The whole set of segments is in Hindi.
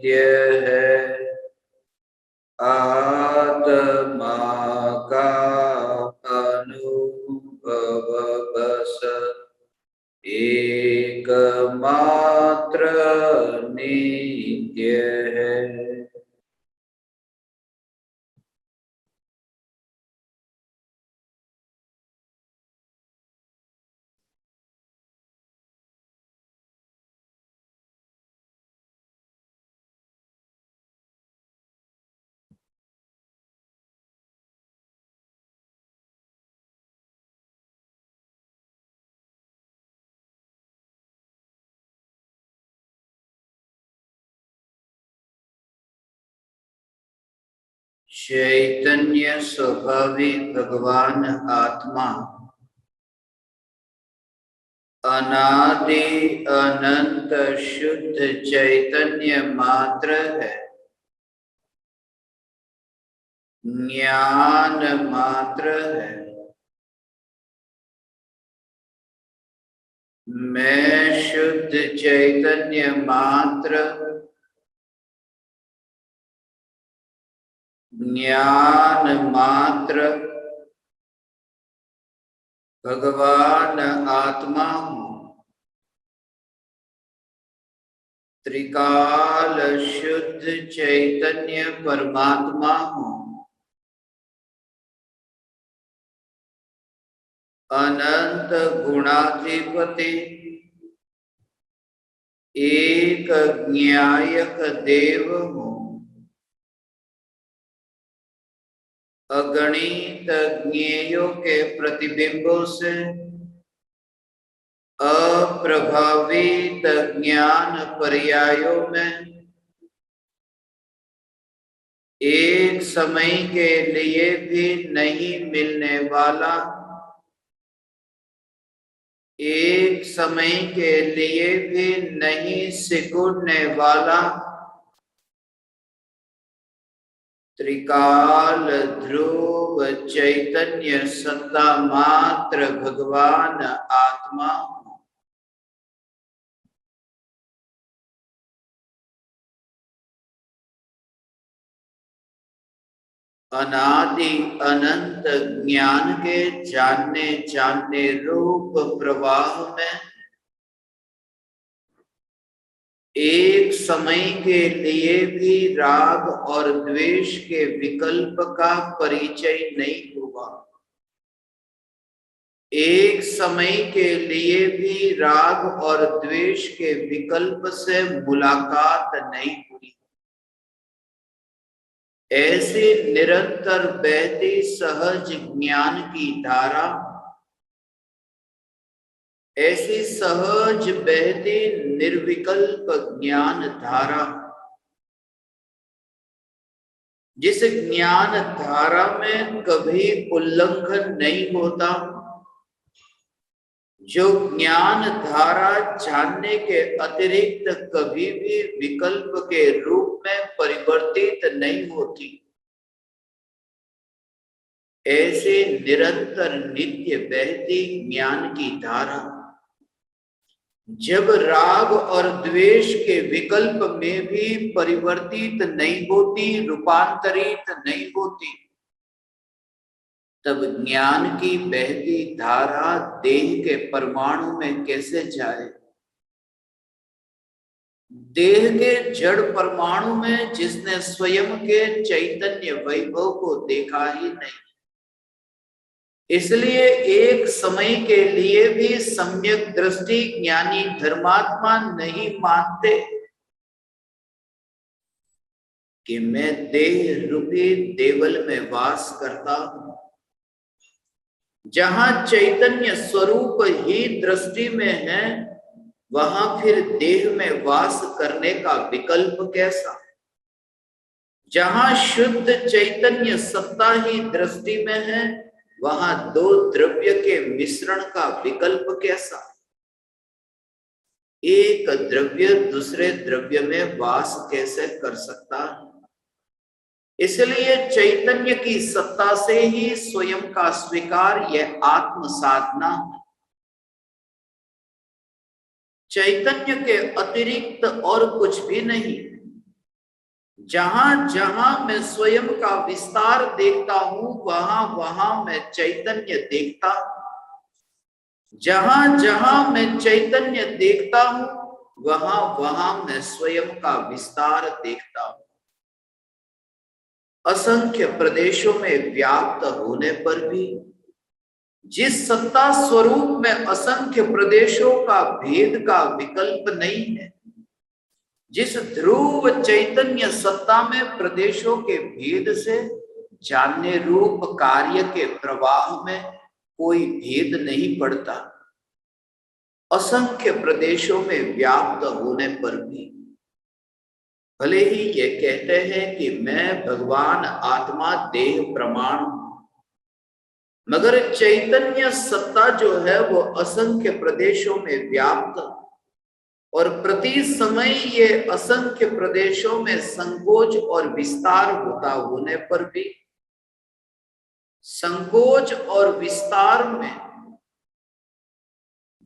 नित्य है। आत्मा का अनुभव बस एकमात्र नित्य है। चैतन्य स्वभावी भगवान आत्मा अनादि अनंत शुद्ध चैतन्य मात्र है, ज्ञान मात्र है। मैं शुद्ध चैतन्य मात्र, ज्ञान मात्र भगवान आत्मा हूँ। त्रिकाल शुद्ध चैतन्य परमात्मा हूँ। अनंत गुणाधिपति एक ज्ञायक देव हूँ। अगणित ज्ञेयों के प्रतिबिंबों से अप्रभावित ज्ञान पर्यायों में एक समय के लिए भी नहीं मिलने वाला, एक समय के लिए भी नहीं सिकुड़ने वाला त्रिकाल ध्रुव चैतन्य सत्ता मात्र भगवान आत्मा। अनादि अनंत ज्ञान के जानने जानने रूप प्रवाह में एक समय के लिए भी राग और द्वेष के विकल्प का परिचय नहीं हुआ। एक समय के लिए भी राग और द्वेष के विकल्प से मुलाकात नहीं हुई। ऐसे निरंतर बहती सहज ज्ञान की धारा, ऐसी सहज बहती निर्विकल्प ज्ञान धारा, जिस ज्ञान धारा में कभी उल्लंघन नहीं होता, जो ज्ञान धारा जानने के अतिरिक्त कभी भी विकल्प के रूप में परिवर्तित नहीं होती, ऐसे निरंतर नित्य बहती ज्ञान की धारा जब राग और द्वेष के विकल्प में भी परिवर्तित नहीं होती, रूपांतरित नहीं होती, तब ज्ञान की बहती धारा देह के परमाणु में कैसे जाए? देह के जड़ परमाणु में जिसने स्वयं के चैतन्य वैभव को देखा ही नहीं, इसलिए एक समय के लिए भी सम्यक दृष्टि ज्ञानी धर्मात्मा नहीं मानते कि मैं देह रूपी देवल में वास करता हूं। जहां चैतन्य स्वरूप ही दृष्टि में है, वहां फिर देह में वास करने का विकल्प कैसा? जहां शुद्ध चैतन्य सत्ता ही दृष्टि में है, वहां दो द्रव्य के मिश्रण का विकल्प कैसा? एक द्रव्य दूसरे द्रव्य में वास कैसे कर सकता है? इसलिए चैतन्य की सत्ता से ही स्वयं का स्वीकार यह आत्म साधना। चैतन्य के अतिरिक्त और कुछ भी नहीं। जहां जहां मैं स्वयं का विस्तार देखता हूं वहां वहां मैं चैतन्य देखता हूं। जहां जहां मैं चैतन्य देखता हूं वहां वहां मैं स्वयं का विस्तार देखता हूं। असंख्य प्रदेशों में व्याप्त होने पर भी जिस सत्ता स्वरूप में असंख्य प्रदेशों का भेद का विकल्प नहीं है, जिस ध्रुव चैतन्य सत्ता में प्रदेशों के भेद से जानने रूप कार्य के प्रवाह में कोई भेद नहीं पड़ता, असंख्य प्रदेशों में व्याप्त होने पर भी भले ही ये कहते हैं कि मैं भगवान आत्मा देह प्रमाण हूं, मगर चैतन्य सत्ता जो है वो असंख्य प्रदेशों में व्याप्त और प्रति समय ये असंख्य प्रदेशों में संकोच और विस्तार होता होने पर भी संकोच और विस्तार में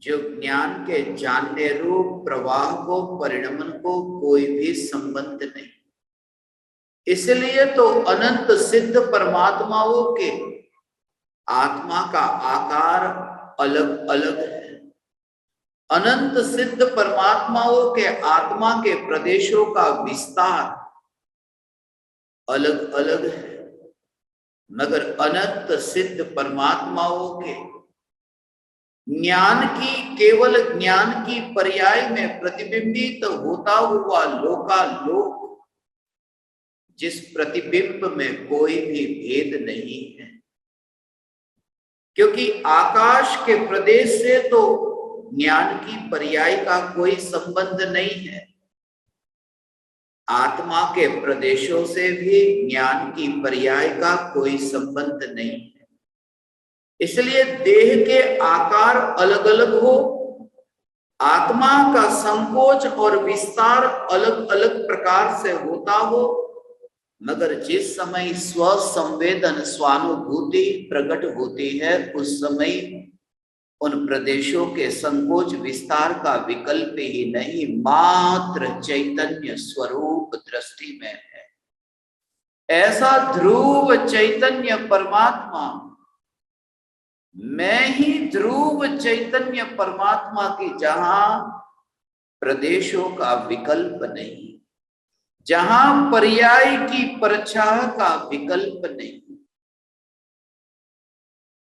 जो ज्ञान के जानने रूप प्रवाह को परिणमन को कोई भी संबंध नहीं। इसलिए तो अनंत सिद्ध परमात्माओं के आत्मा का आकार अलग अलग है। अनंत सिद्ध परमात्माओं के आत्मा के प्रदेशों का विस्तार अलग अलग है, मगर अनंत सिद्ध परमात्माओं के ज्ञान की केवल ज्ञान की पर्याय में प्रतिबिंबित होता हुआ लोकालोक, जिस प्रतिबिंब में कोई भी भेद नहीं है, क्योंकि आकाश के प्रदेश से तो ज्ञान की पर्याय का कोई संबंध नहीं है, आत्मा के प्रदेशों से भी ज्ञान की पर्याय का कोई संबंध नहीं है। इसलिए देह के आकार अलग अलग हो, आत्मा का संकोच और विस्तार अलग अलग प्रकार से होता हो, मगर जिस समय स्व संवेदन स्वानुभूति प्रकट होती है उस समय उन प्रदेशों के संकोच विस्तार का विकल्प ही नहीं, मात्र चैतन्य स्वरूप दृष्टि में है। ऐसा ध्रुव चैतन्य परमात्मा, मैं ही ध्रुव चैतन्य परमात्मा की जहां प्रदेशों का विकल्प नहीं, जहां पर्याय की परछाह का विकल्प नहीं,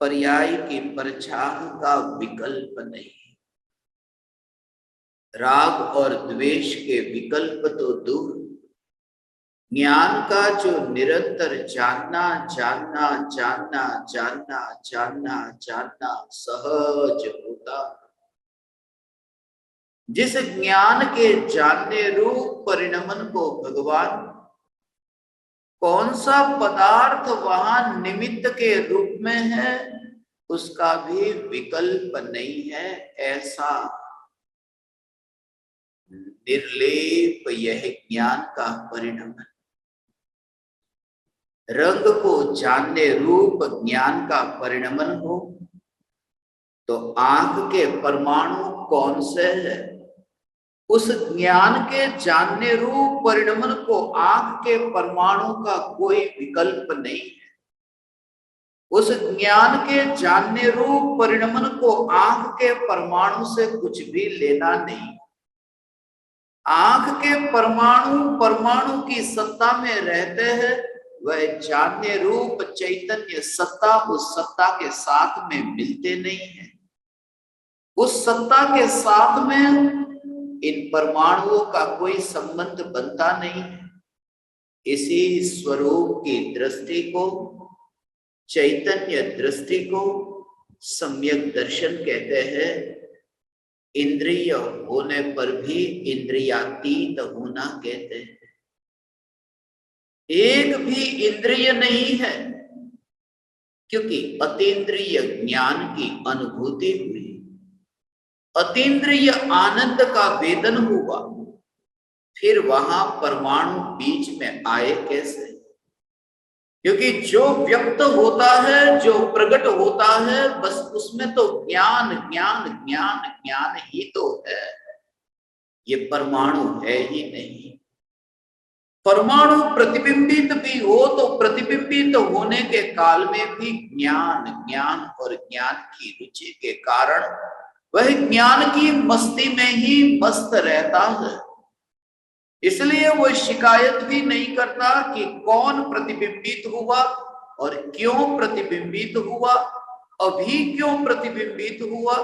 पर्याय की परछाह का विकल्प नहीं, राग और द्वेष के विकल्प तो दूर, ज्ञान का जो निरंतर जानना जानना जानना जानना जानना जानना सहज होता, जिस ज्ञान के जानने रूप परिणमन को भगवान कौन सा पदार्थ वहां निमित्त के रूप में है उसका भी विकल्प नहीं है, ऐसा निर्लेप यह ज्ञान का परिणमन। रंग को जानने रूप ज्ञान का परिणमन हो तो आंख के परमाणु कौन से है, उस ज्ञान के जानने रूप परिणमन को आंख के परमाणु का कोई विकल्प नहीं है। उस ज्ञान के जानने रूप परिणमन को आंख के परमाणु से कुछ भी लेना नहीं। आंख के परमाणु परमाणु की सत्ता में रहते हैं, वह जानने रूप चैतन्य सत्ता उस सत्ता के साथ में मिलते नहीं है। उस सत्ता के साथ में इन परमाणुओं का कोई संबंध बनता नहीं है। इसी स्वरूप की दृष्टि को, चैतन्य दृष्टि को सम्यक दर्शन कहते हैं। इंद्रिय होने पर भी इंद्रियातीत होना कहते हैं। एक भी इंद्रिय नहीं है, क्योंकि अतीन्द्रिय ज्ञान की अनुभूति हुई, अतीन्द्रिय आनंद का वेदन हुआ, फिर वहां परमाणु बीच में आए कैसे? क्योंकि जो व्यक्त होता है, जो प्रकट होता है, बस उसमें तो ज्ञान ज्ञान ज्ञान ज्ञान ही तो है, ये परमाणु है ही नहीं। परमाणु प्रतिबिंबित भी हो तो प्रतिबिंबित होने के काल में भी ज्ञान ज्ञान और ज्ञान की रुचि के कारण वह ज्ञान की मस्ती में ही मस्त रहता है। इसलिए वो शिकायत भी नहीं करता कि कौन प्रतिबिंबित हुआ और क्यों प्रतिबिंबित हुआ, अभी क्यों प्रतिबिंबित हुआ।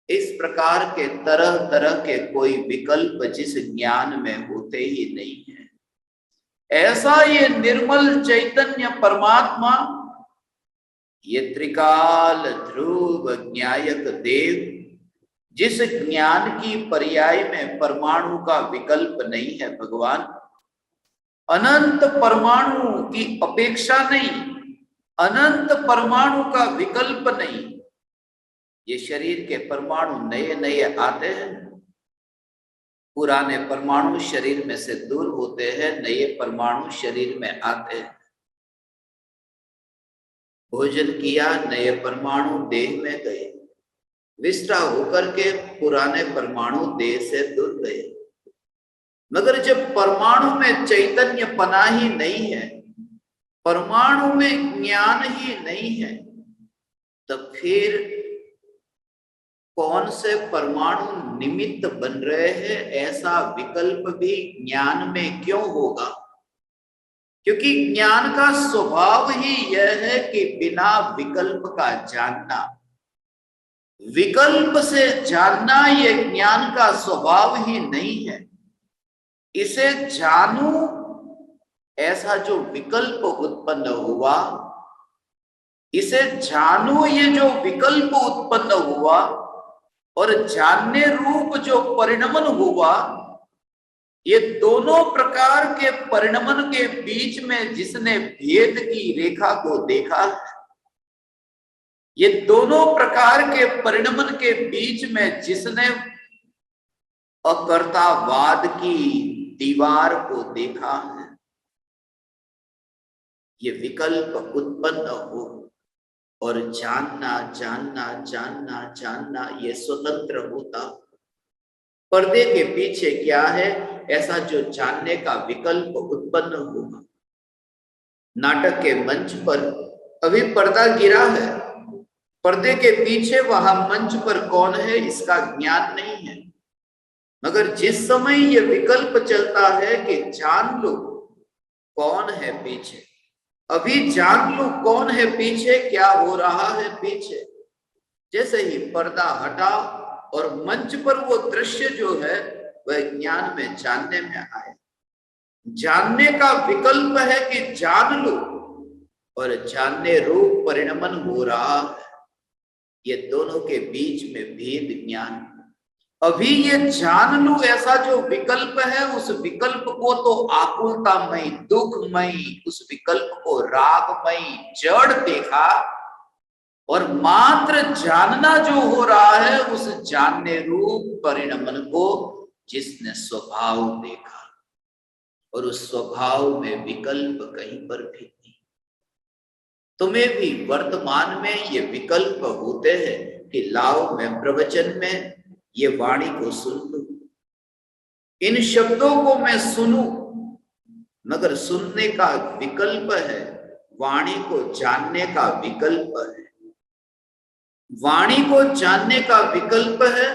इस प्रकार के तरह तरह के कोई विकल्प जिस ज्ञान में होते ही नहीं है। ऐसा ये निर्मल चैतन्य परमात्मा, ये त्रिकाल ध्रुव ज्ञायक देव, जिस ज्ञान की पर्याय में परमाणु का विकल्प नहीं है भगवान, अनंत परमाणु की अपेक्षा नहीं, अनंत परमाणु का विकल्प नहीं। ये शरीर के परमाणु नए नए आते हैं, पुराने परमाणु शरीर में से दूर होते हैं, नए परमाणु शरीर में आते हैं। भोजन किया, नए परमाणु देह में गए, विष्ठा होकर के पुराने परमाणु देह से दूर गए। मगर जब परमाणु में चैतन्य पना ही नहीं है, परमाणु में ज्ञान ही नहीं है, तब फिर कौन से परमाणु निमित्त बन रहे हैं, ऐसा विकल्प भी ज्ञान में क्यों होगा? क्योंकि ज्ञान का स्वभाव ही यह है कि बिना विकल्प का जानना, विकल्प से जानना, यह ज्ञान का स्वभाव ही नहीं है। इसे जानू, ऐसा जो विकल्प उत्पन्न हुआ, इसे जानू, ये जो विकल्प उत्पन्न हुआ और जानने रूप जो परिणमन हुआ, ये दोनों प्रकार के परिणमन के बीच में जिसने भेद की रेखा को देखा, ये दोनों प्रकार के परिणमन के बीच में जिसने अकर्तावाद की दीवार को देखा है, ये विकल्प उत्पन्न हो और जानना जानना जानना जानना ये स्वतंत्र होता। पर्दे के पीछे क्या है, ऐसा जो जानने का विकल्प उत्पन्न होगा। नाटक के मंच पर अभी पर्दा गिरा है, पर्दे के पीछे वहां मंच पर कौन है इसका ज्ञान नहीं है। मगर जिस समय ये विकल्प चलता है कि जान लो कौन है पीछे, अभी जान लो कौन है पीछे, क्या हो रहा है पीछे, जैसे ही पर्दा हटा और मंच पर वो दृश्य जो है वह ज्ञान में जानने में आए। जानने का विकल्प है कि जान लो, और जानने रूप परिणमन हो रहा है। ये दोनों के बीच में भेद ज्ञान। अभी ये जान लू ऐसा जो विकल्प है, उस विकल्प को तो आकुलतामयी, दुखमयी, उस विकल्प को रागमयी, जड़ देखा, और मात्र जानना जो हो रहा है उस जानने रूप परिणमन को जिसने स्वभाव देखा, और उस स्वभाव में विकल्प कहीं पर भी नहीं। तुम्हें भी वर्तमान में ये विकल्प होते हैं कि लाओ मैं प्रवचन में ये वाणी को सुन लूं, इन शब्दों को मैं सुनूं, मगर सुनने का विकल्प है, वाणी को जानने का विकल्प है। वाणी को जानने का विकल्प है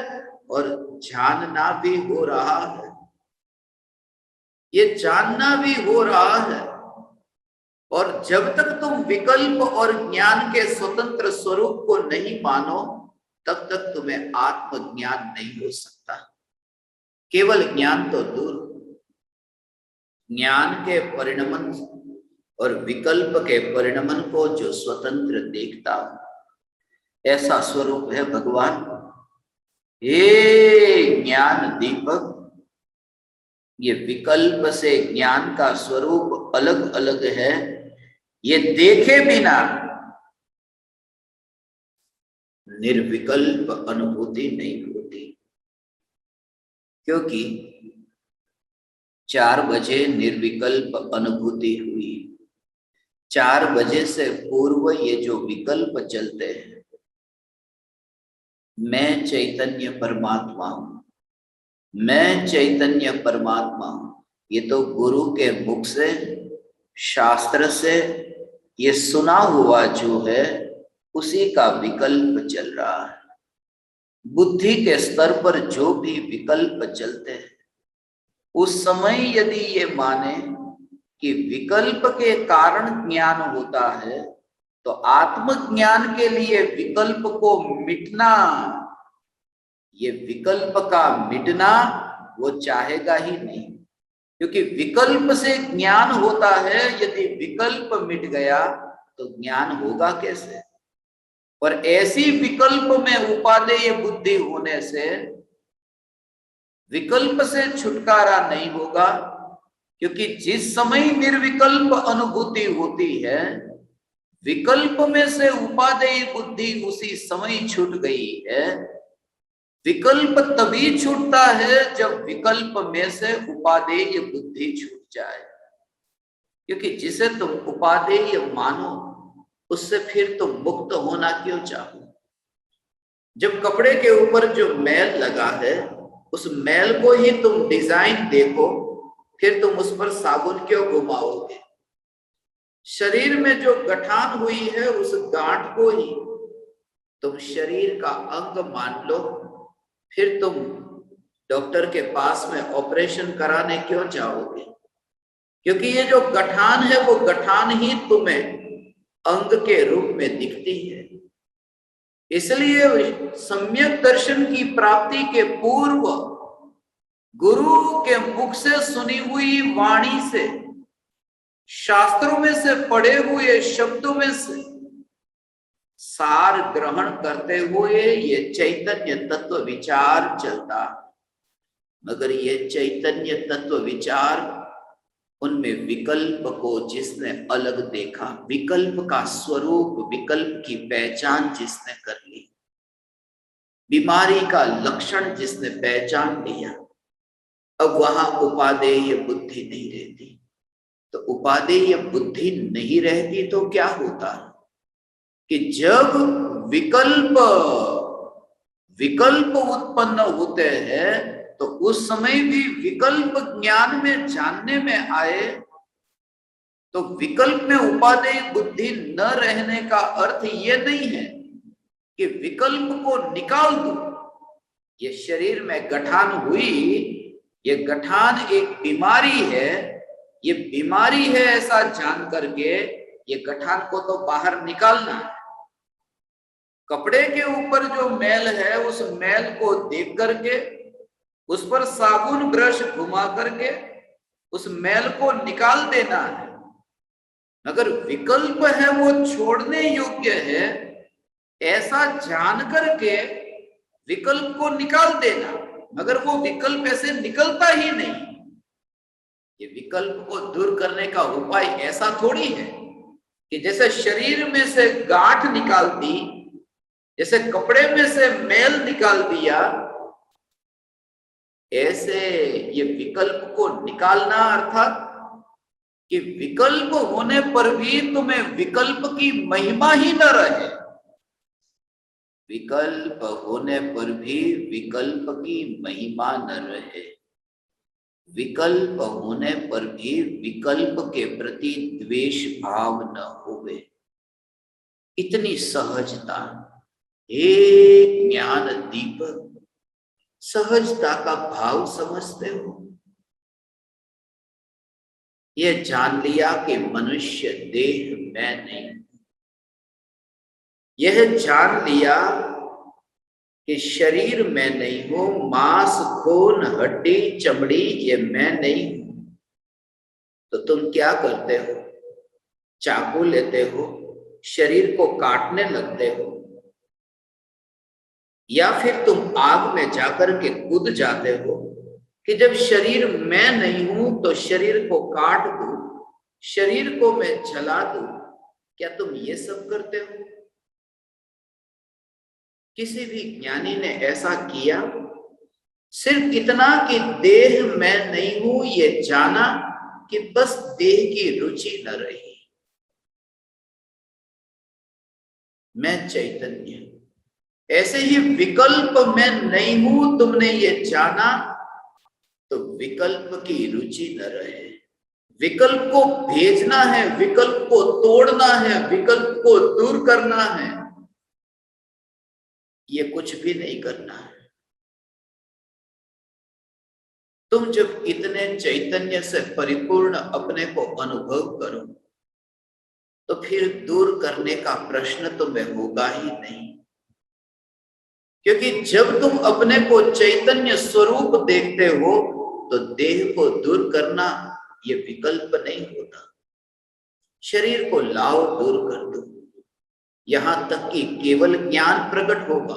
और जानना भी हो रहा है। ये जानना भी हो रहा है, और जब तक तुम विकल्प और ज्ञान के स्वतंत्र स्वरूप को नहीं मानो, तब तक तुम्हें आत्मज्ञान नहीं हो सकता। केवल ज्ञान तो दूर, ज्ञान के परिणमन और विकल्प के परिणमन को जो स्वतंत्र देखता, ऐसा स्वरूप है भगवान। हे ज्ञान दीपक, ये विकल्प से ज्ञान का स्वरूप अलग अलग है, ये देखे बिना निर्विकल्प अनुभूति नहीं होती। क्योंकि 4 बजे निर्विकल्प अनुभूति हुई, 4 बजे से पूर्व ये जो विकल्प चलते हैं, मैं चैतन्य परमात्मा हूं, मैं चैतन्य परमात्मा हूं, ये तो गुरु के मुख से, शास्त्र से ये सुना हुआ जो है उसी का विकल्प चल रहा है। बुद्धि के स्तर पर जो भी विकल्प चलते हैं, उस समय यदि ये माने कि विकल्प के कारण ज्ञान होता है, तो आत्मज्ञान के लिए विकल्प को मिटना, ये विकल्प का मिटना वो चाहेगा ही नहीं, क्योंकि विकल्प से ज्ञान होता है। यदि विकल्प मिट गया तो ज्ञान होगा कैसे? और ऐसी विकल्प में उपादेय बुद्धि होने से विकल्प से छुटकारा नहीं होगा, क्योंकि जिस समय निर्विकल्प अनुभूति होती है, विकल्प में से उपादेय बुद्धि उसी समय छूट गई है। विकल्प तभी छूटता है जब विकल्प में से उपादेय बुद्धि छूट जाए, क्योंकि जिसे तुम उपादेय मानो उससे फिर तुम मुक्त होना क्यों चाहो? जब कपड़े के ऊपर जो मैल लगा है, उस मैल को ही तुम डिजाइन देखो, फिर तुम उस पर साबुन क्यों घुमाओगे? शरीर में जो गठान हुई है, उस गांठ को ही तुम शरीर का अंग मान लो, फिर तुम डॉक्टर के पास में ऑपरेशन कराने क्यों जाओगे? क्योंकि ये जो गठान है, वो गठान ही तुम्हें अंग के रूप में दिखती है। इसलिए सम्यक दर्शन की प्राप्ति के पूर्व गुरु के मुख से सुनी हुई वाणी से, शास्त्रों में से पढ़े हुए शब्दों में से सार ग्रहण करते हुए ये चैतन्य तत्व विचार चलता। मगर ये चैतन्य तत्व विचार, उनमें विकल्प को जिसने अलग देखा, विकल्प का स्वरूप, विकल्प की पहचान जिसने कर ली, बीमारी का लक्षण जिसने पहचान लिया, अब वहां उपादेय बुद्धि नहीं रहती। तो उपादेय बुद्धि नहीं रहती तो क्या होता कि जब विकल्प उत्पन्न होते हैं, तो उस समय भी विकल्प ज्ञान में जानने में आए, तो विकल्प में उपादेय बुद्धि न रहने का अर्थ ये नहीं है कि विकल्प को निकाल दो। ये शरीर में गठान हुई, ये गठान एक बीमारी है, ये बीमारी है ऐसा जान करके ये गठान को तो बाहर निकालना है। कपड़े के ऊपर जो मैल है, उस मैल को देख करके उस पर साबुन ब्रश घुमा करके उस मैल को निकाल देना है। अगर विकल्प है वो छोड़ने योग्य है, ऐसा जान करके विकल्प को निकाल देना, मगर वो विकल्प ऐसे निकलता ही नहीं। ये विकल्प को दूर करने का उपाय ऐसा थोड़ी है कि जैसे शरीर में से गांठ निकाल दी, जैसे कपड़े में से मैल निकाल दिया, ऐसे ये विकल्प को निकालना, अर्थात कि विकल्प होने पर भी तुम्हें विकल्प की महिमा ही न रहे। विकल्प होने पर भी विकल्प की महिमा न रहे, विकल्प होने पर भी विकल्प के प्रति द्वेष भाव न होवे। इतनी सहजता, एक ज्ञान दीपक, सहजता का भाव समझते हो? यह जान लिया कि मनुष्य देह मैं नहीं, यह जान लिया कि शरीर मैं नहीं हूं, मांस खून हड्डी चमड़ी ये मैं नहीं हूं, तो तुम क्या करते हो? चाकू लेते हो, शरीर को काटने लगते हो, या फिर तुम आग में जाकर के कूद जाते हो कि जब शरीर मैं नहीं हूं तो शरीर को काट दूं, शरीर को मैं जला दूं। क्या तुम ये सब करते हो? किसी भी ज्ञानी ने ऐसा किया? सिर्फ इतना कि देह मैं नहीं हूं ये जाना, कि बस देह की रुचि न रही, मैं चैतन्य। ऐसे ही विकल्प मैं नहीं हूं तुमने ये जाना, तो विकल्प की रुचि न रहे। विकल्प को भेजना है, विकल्प को तोड़ना है, विकल्प को दूर करना है, ये कुछ भी नहीं करना है। तुम जब इतने चैतन्य से परिपूर्ण अपने को अनुभव करो तो फिर दूर करने का प्रश्न तुम्हें होगा ही नहीं, क्योंकि जब तुम अपने को चैतन्य स्वरूप देखते हो तो देह को दूर करना ये विकल्प नहीं होता। शरीर को लाओ, दूर कर दो, यहां तक कि केवल ज्ञान प्रकट होगा।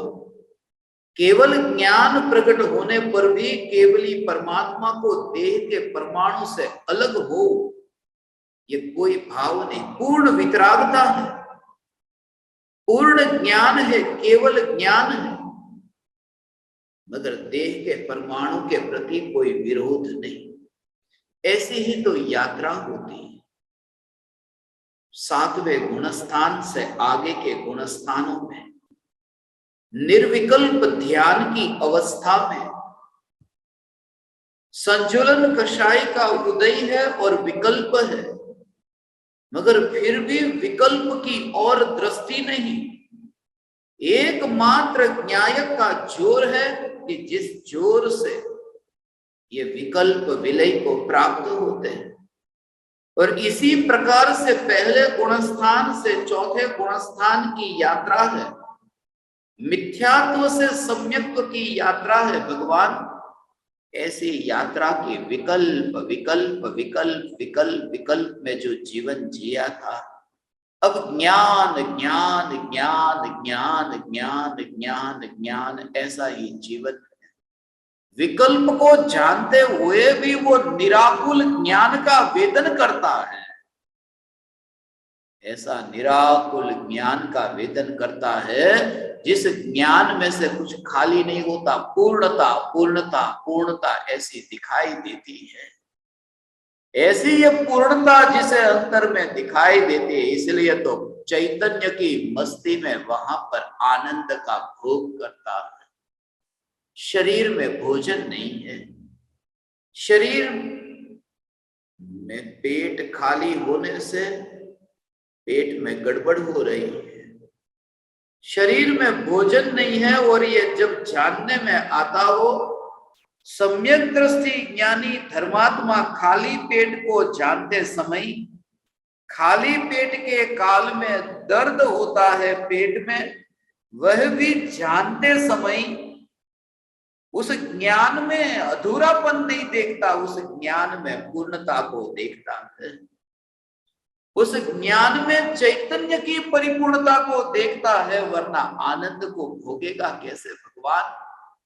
केवल ज्ञान प्रकट होने पर भी केवली परमात्मा को देह के परमाणु से अलग हो, ये कोई भाव नहीं, पूर्ण वितरागता है, पूर्ण ज्ञान है, केवल ज्ञान है, मगर देह के परमाणु के प्रति कोई विरोध नहीं। ऐसी ही तो यात्रा होती है। 7वें गुणस्थान से आगे के गुणस्थानों में निर्विकल्प ध्यान की अवस्था में संजुलन कषाय का उदय है और विकल्प है, मगर फिर भी विकल्प की ओर दृष्टि नहीं। एकमात्र न्यायक का जोर है कि जिस जोर से ये विकल्प विलय को प्राप्त होते हैं। और इसी प्रकार से पहले गुणस्थान से चौथे गुणस्थान की यात्रा है, मिथ्यात्व से सम्यक्त्व की यात्रा है भगवान। ऐसी यात्रा की विकल्प विकल्प विकल्प विकल्प विकल्प में जो जीवन जिया था, अब ज्ञान ज्ञान ज्ञान ज्ञान ज्ञान ज्ञान ज्ञान ऐसा ही जीवन है। विकल्प को जानते हुए भी वो निराकुल ज्ञान का वेदन करता है। ऐसा निराकुल ज्ञान का वेदन करता है जिस ज्ञान में से कुछ खाली नहीं होता, पूर्णता पूर्णता पूर्णता ऐसी दिखाई देती है। ऐसी ये पूर्णता जिसे अंतर में दिखाई देती है, इसलिए तो चैतन्य की मस्ती में वहां पर आनंद का भोग करता है। शरीर में भोजन नहीं है, शरीर में पेट खाली होने से पेट में गड़बड़ हो रही है। शरीर में भोजन नहीं है और ये जब जानने में आता हो, सम्यक दृष्टि ज्ञानी धर्मात्मा खाली पेट को जानते समय, खाली पेट के काल में दर्द होता है पेट में, वह भी जानते समय उस ज्ञान में अधूरापन नहीं देखता, उस ज्ञान में पूर्णता को देखता है, उस ज्ञान में चैतन्य की परिपूर्णता को देखता है, वरना आनंद को भोगेगा कैसे भगवान।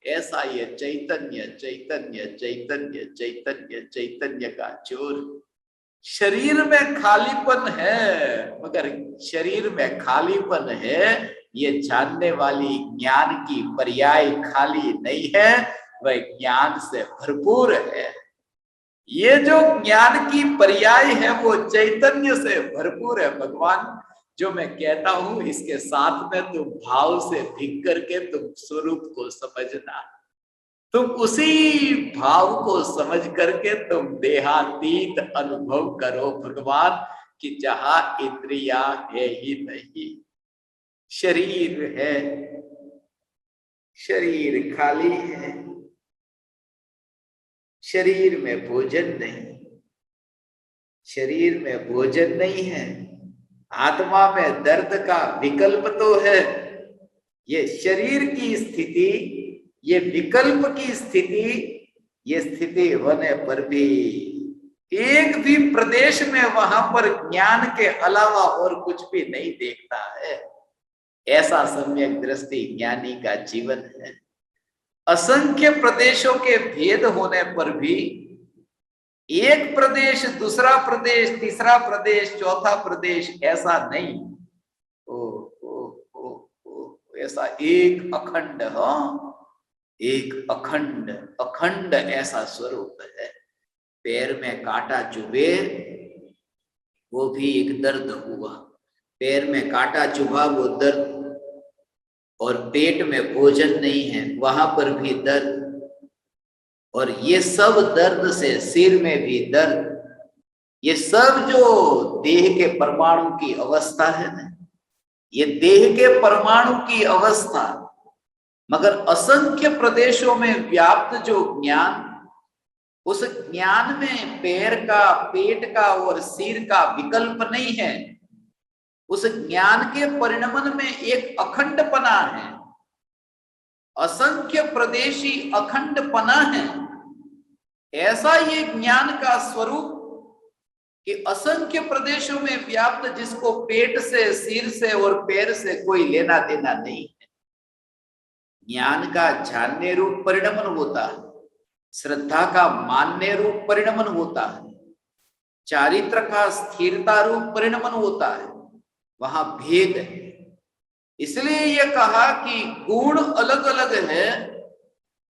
ऐसा ये चैतन्य चैतन्य चैतन्य चैतन्य चैतन्य का जोर। शरीर में खालीपन है, मगर शरीर में खालीपन है ये जानने वाली ज्ञान की पर्याय खाली नहीं है, वह ज्ञान से भरपूर है। ये जो ज्ञान की पर्याय है वो चैतन्य से भरपूर है भगवान। जो मैं कहता हूं इसके साथ में तुम भाव से भीग करके तुम स्वरूप को समझना, तुम उसी भाव को समझ करके तुम देहातीत अनुभव करो भगवान, कि जहां इंद्रिया है ही नहीं, शरीर है, शरीर खाली है, शरीर में भोजन नहीं, शरीर में भोजन नहीं है, आत्मा में दर्द का विकल्प तो है। ये शरीर की स्थिति, ये विकल्प की स्थिति, ये स्थिति होने पर भी एक भी प्रदेश में वहां पर ज्ञान के अलावा और कुछ भी नहीं देखता है। ऐसा सम्यक दृष्टि ज्ञानी का जीवन है। असंख्य प्रदेशों के भेद होने पर भी एक प्रदेश, दूसरा प्रदेश, तीसरा प्रदेश, चौथा प्रदेश ऐसा नहीं। ऐसा एक अखंड, एक अखंड अखंड ऐसा स्वरूप है। पैर में कांटा चुभे वो भी एक दर्द हुआ, पैर में कांटा चुभा वो दर्द, और पेट में भोजन नहीं है वहां पर भी दर्द। और ये सब दर्द से सिर में भी दर्द, ये सब जो देह के परमाणु की अवस्था है ना, ये देह के परमाणु की अवस्था, मगर असंख्य प्रदेशों में व्याप्त जो ज्ञान, उस ज्ञान में पैर का, पेट का और सिर का विकल्प नहीं है। उस ज्ञान के परिणमन में एक अखंडपना है, असंख्य प्रदेशी अखंडपना है। ऐसा ये ज्ञान का स्वरूप कि असंख्य प्रदेशों में व्याप्त, जिसको पेट से, सिर से और पैर से कोई लेना देना नहीं है। ज्ञान का जानने रूप परिणमन होता है, श्रद्धा का मानने रूप परिणमन होता है, चारित्र का स्थिरता रूप परिणमन होता है, वहां भेद है। इसलिए यह कहा कि गुण अलग अलग है,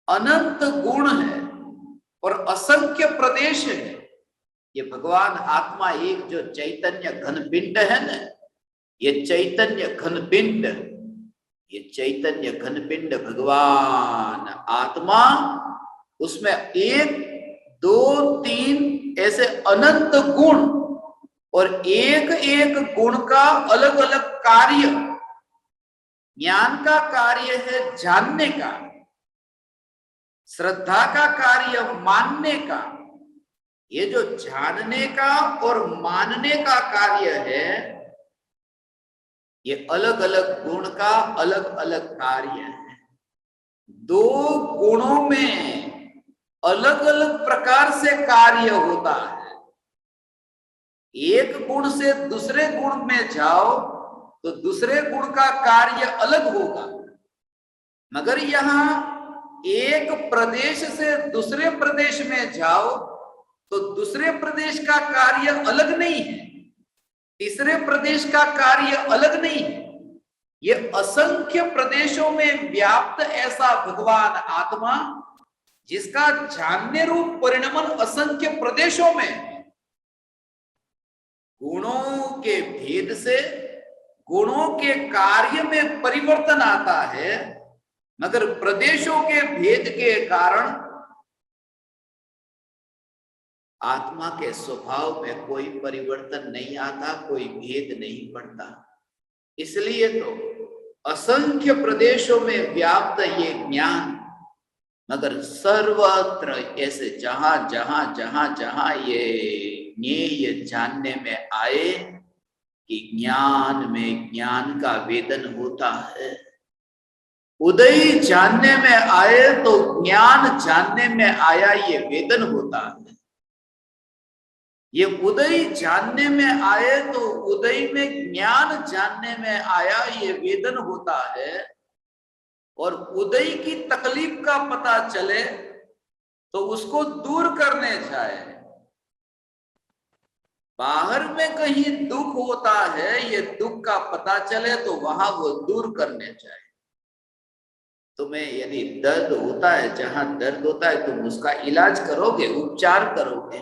अनंत गुण है और असंख्य प्रदेश है। ये भगवान आत्मा एक जो चैतन्य घनपिंड है ना, ये चैतन्य घनपिंड, ये चैतन्य घनपिंड भगवान आत्मा, उसमें एक दो तीन ऐसे अनंत गुण और एक एक गुण का अलग अलग कार्य। ज्ञान का कार्य है जानने का, श्रद्धा का कार्य मानने का। ये जो जानने का और मानने का कार्य है, ये अलग अलग गुण का अलग अलग कार्य है। दो गुणों में अलग अलग प्रकार से कार्य होता है। एक गुण से दूसरे गुण में जाओ तो दूसरे गुण का कार्य अलग होगा, मगर यहां एक प्रदेश से दूसरे प्रदेश में जाओ तो दूसरे प्रदेश का कार्य अलग नहीं है, तीसरे प्रदेश का कार्य अलग नहीं है। ये असंख्य प्रदेशों में व्याप्त ऐसा भगवान आत्मा, जिसका जानने रूप परिणमन असंख्य प्रदेशों में, गुणों के भेद से गुणों के कार्य में परिवर्तन आता है, मगर प्रदेशों के भेद के कारण आत्मा के स्वभाव में कोई परिवर्तन नहीं आता, कोई भेद नहीं पड़ता। इसलिए तो असंख्य प्रदेशों में व्याप्त ये ज्ञान, मगर सर्वत्र ऐसे जहां जहां जहां जहां ये जानने में आए कि ज्ञान में ज्ञान का वेदन होता है, उदय जानने में आए तो ज्ञान जानने में आया ये वेदन होता है। ये उदय जानने में आए तो उदय में ज्ञान जानने में आया ये वेदन होता है। और उदय की तकलीफ का पता चले तो उसको दूर करने जाए। बाहर में कहीं दुख होता है, ये दुख का पता चले तो वहां वो दूर करने जाए। तुम्हें यदि दर्द होता है, जहां दर्द होता है तुम उसका इलाज करोगे, उपचार करोगे।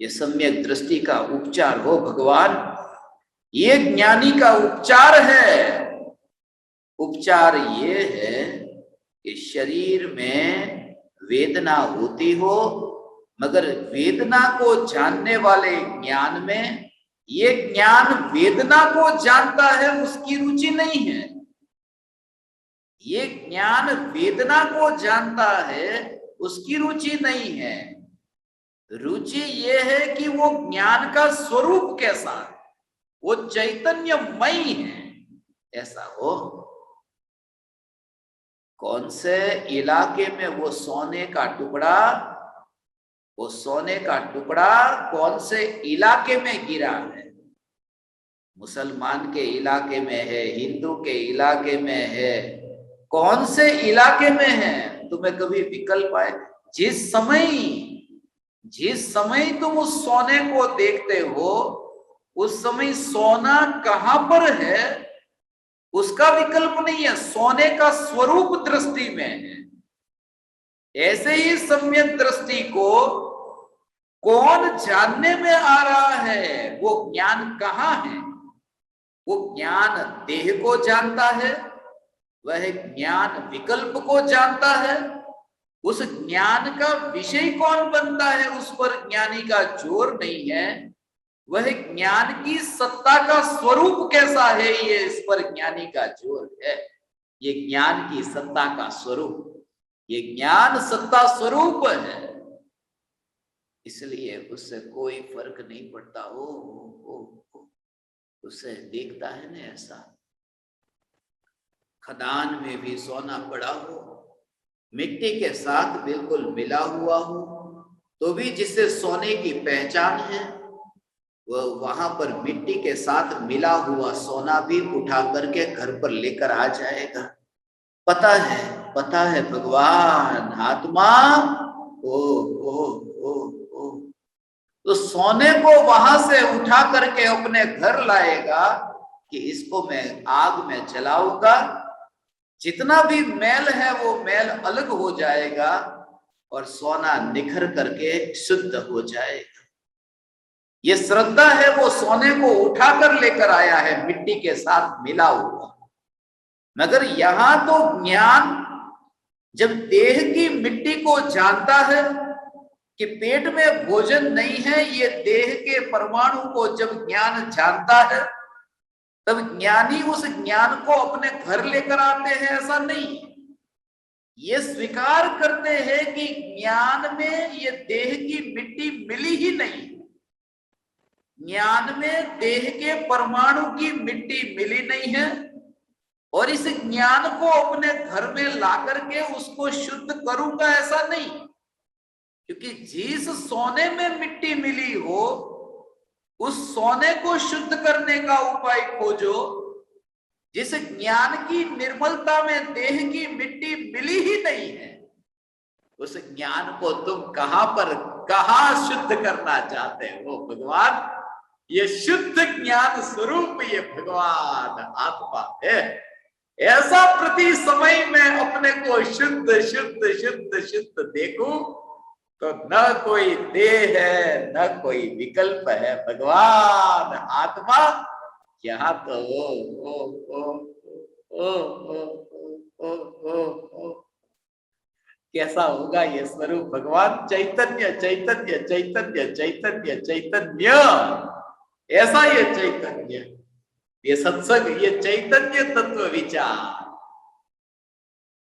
ये सम्यक दृष्टि का उपचार हो भगवान, ये ज्ञानी का उपचार है। उपचार ये है कि शरीर में वेदना होती हो, मगर वेदना को जानने वाले ज्ञान में, ये ज्ञान वेदना को जानता है उसकी रुचि नहीं है। ये ज्ञान वेदना को जानता है उसकी रुचि नहीं है। रुचि ये है कि वो ज्ञान का स्वरूप कैसा है, वो चैतन्यमयी है, ऐसा हो। कौन से इलाके में वो सोने का टुकड़ा, वो सोने का टुकड़ा कौन से इलाके में गिरा है? मुसलमान के इलाके में है, हिंदू के इलाके में है, कौन से इलाके में है? तुम्हें कभी विकल्प आए? जिस समय तुम उस सोने को देखते हो, उस समय सोना कहां पर है उसका विकल्प नहीं है, सोने का स्वरूप दृष्टि में है। ऐसे ही सम्यक दृष्टि को कौन जानने में आ रहा है, वो ज्ञान कहाँ है? वो ज्ञान देह को जानता है, वह ज्ञान विकल्प को जानता है, उस ज्ञान का विषय कौन बनता है उस पर ज्ञानी का जोर नहीं है, वह ज्ञान की सत्ता का स्वरूप कैसा है ये इस पर ज्ञानी का जोर है। ये ज्ञान की सत्ता का स्वरूप, ये ज्ञान सत्ता स्वरूप है, इसलिए उससे कोई फर्क नहीं पड़ता। ओ उससे देखता है ना, ऐसा खदान में भी सोना पड़ा हो, मिट्टी के साथ बिल्कुल मिला हुआ हो, तो भी जिससे सोने की पहचान है वह वहां पर मिट्टी के साथ मिला हुआ सोना भी उठा करके घर पर लेकर आ जाएगा। पता है भगवान आत्मा ओ तो सोने को वहां से उठा करके अपने घर लाएगा कि इसको मैं आग में जलाऊंगा, जितना भी मैल है वो मैल अलग हो जाएगा और सोना निखर करके शुद्ध हो जाएगा। ये श्रद्धा है, वो सोने को उठाकर लेकर आया है मिट्टी के साथ मिला हुआ। मगर यहां तो ज्ञान जब देह की मिट्टी को जानता है कि पेट में भोजन नहीं है, ये देह के परमाणु को जब ज्ञान जानता है, तब ज्ञानी उस ज्ञान को अपने घर लेकर आते हैं ऐसा नहीं। ये स्वीकार करते हैं कि ज्ञान में ये देह की मिट्टी मिली ही नहीं, ज्ञान में देह के परमाणु की मिट्टी मिली नहीं है, और इस ज्ञान को अपने घर में ला करके उसको शुद्ध करूंगा ऐसा नहीं। क्योंकि जिस सोने में मिट्टी मिली हो उस सोने को शुद्ध करने का उपाय खोजो। जिस ज्ञान की निर्मलता में देह की मिट्टी मिली ही नहीं है, उस ज्ञान को तुम कहां शुद्ध करना चाहते हो भगवान? ये शुद्ध ज्ञान स्वरूप ये भगवान आत्मा है। ऐसा प्रति समय में अपने को शुद्ध शुद्ध शुद्ध शुद्ध देखूं तो न कोई देह है न कोई विकल्प है, भगवान आत्मा यहाँ तो कैसा होगा ये स्वरूप? भगवान चैतन्य चैतन्य चैतन्य चैतन्य चैतन्य, ऐसा ये चैतन्य, ये सत्संग, ये चैतन्य तत्व विचार,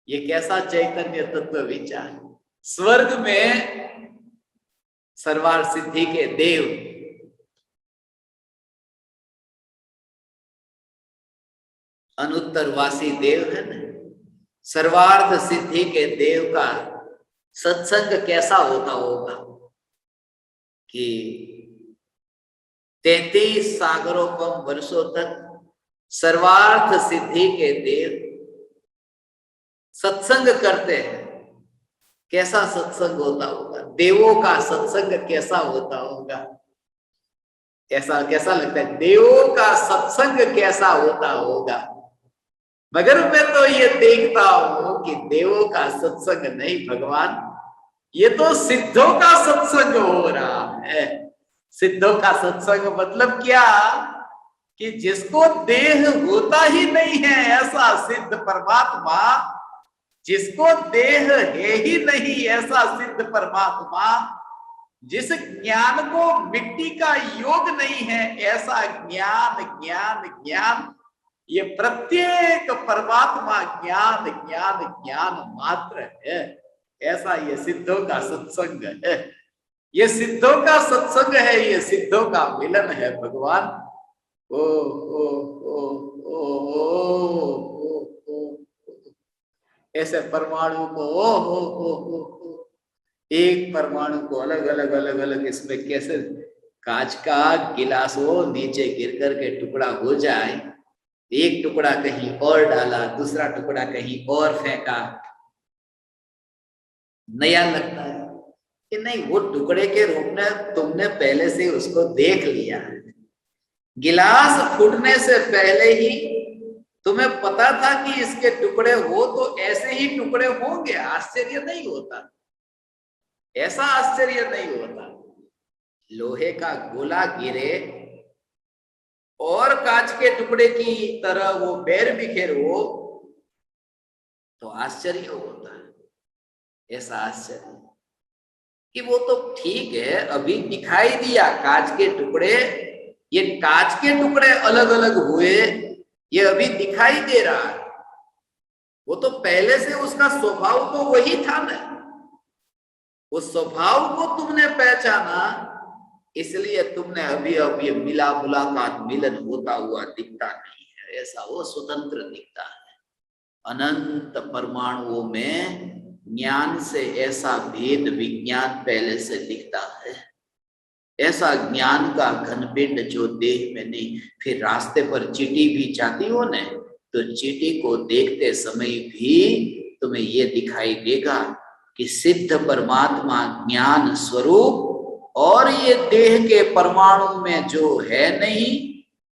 ये कैसा चैतन्य तत्व विचार? स्वर्ग में सर्वार्थ सिद्धि के देव अनुत्तरवासी देव है ना, सर्वार्थ सिद्धि के देव का सत्संग कैसा होता होगा कि 33 सागरोपम वर्षों तक सर्वार्थ सिद्धि के देव सत्संग करते हैं। कैसा सत्संग होता होगा? देवों का सत्संग कैसा होता होगा? ऐसा कैसा लगता है? देवों का सत्संग कैसा होता होगा? मगर मैं तो ये देखता हूं कि देवों का सत्संग नहीं भगवान, ये तो सिद्धों का सत्संग हो रहा है। सिद्धों का सत्संग मतलब क्या? कि जिसको देह होता ही नहीं है ऐसा सिद्ध परमात्मा, जिसको देह है ही नहीं ऐसा सिद्ध परमात्मा, जिस ज्ञान को मिट्टी का योग नहीं है ऐसा ज्ञान ज्ञान ज्ञान, ये प्रत्येक परमात्मा ज्ञान ज्ञान ज्ञान मात्र है। ऐसा ये सिद्धों का सत्संग है, ये सिद्धों का सत्संग है, ये सिद्धों का मिलन है भगवान। ओ ओ ओ ओ ओ ओ ऐसे परमाणु को ओ एक परमाणु को अलग अलग अलग अलग इसमें कैसे कांच का गिलास हो नीचे गिर करके टुकड़ा हो जाए, एक टुकड़ा कहीं और डाला, दूसरा टुकड़ा कहीं और फेंका, नया लगता है कि नहीं? वो टुकड़े के रूप में तुमने पहले से उसको देख लिया है। गिलास फूटने से पहले ही तुम्हें पता था कि इसके टुकड़े हो तो ऐसे ही टुकड़े होंगे, आश्चर्य नहीं होता, ऐसा आश्चर्य नहीं होता। लोहे का गोला गिरे और कांच के टुकड़े की तरह वो बैर बिखेर हो तो आश्चर्य होता है। ऐसा आश्चर्य कि वो तो ठीक है, अभी दिखाई दिया कांच के टुकड़े, ये कांच के टुकड़े अलग अलग हुए, ये अभी दिखाई दे रहा है। वो तो पहले से उसका स्वभाव तो वही था ना, उस स्वभाव को तुमने पहचाना, इसलिए तुमने अभी अब ये मिला मुलाकात मिलन होता हुआ दिखता नहीं है, ऐसा वो स्वतंत्र दिखता है। अनंत परमाणुओं में ज्ञान से ऐसा भेद विज्ञान पहले से दिखता है, ऐसा ज्ञान का घनपिंड जो देह में नहीं। फिर रास्ते पर चींटी भी जाती हो न, तो चींटी को देखते समय भी तुम्हें ये दिखाई देगा कि सिद्ध परमात्मा ज्ञान स्वरूप, और ये देह के परमाणु में जो है नहीं,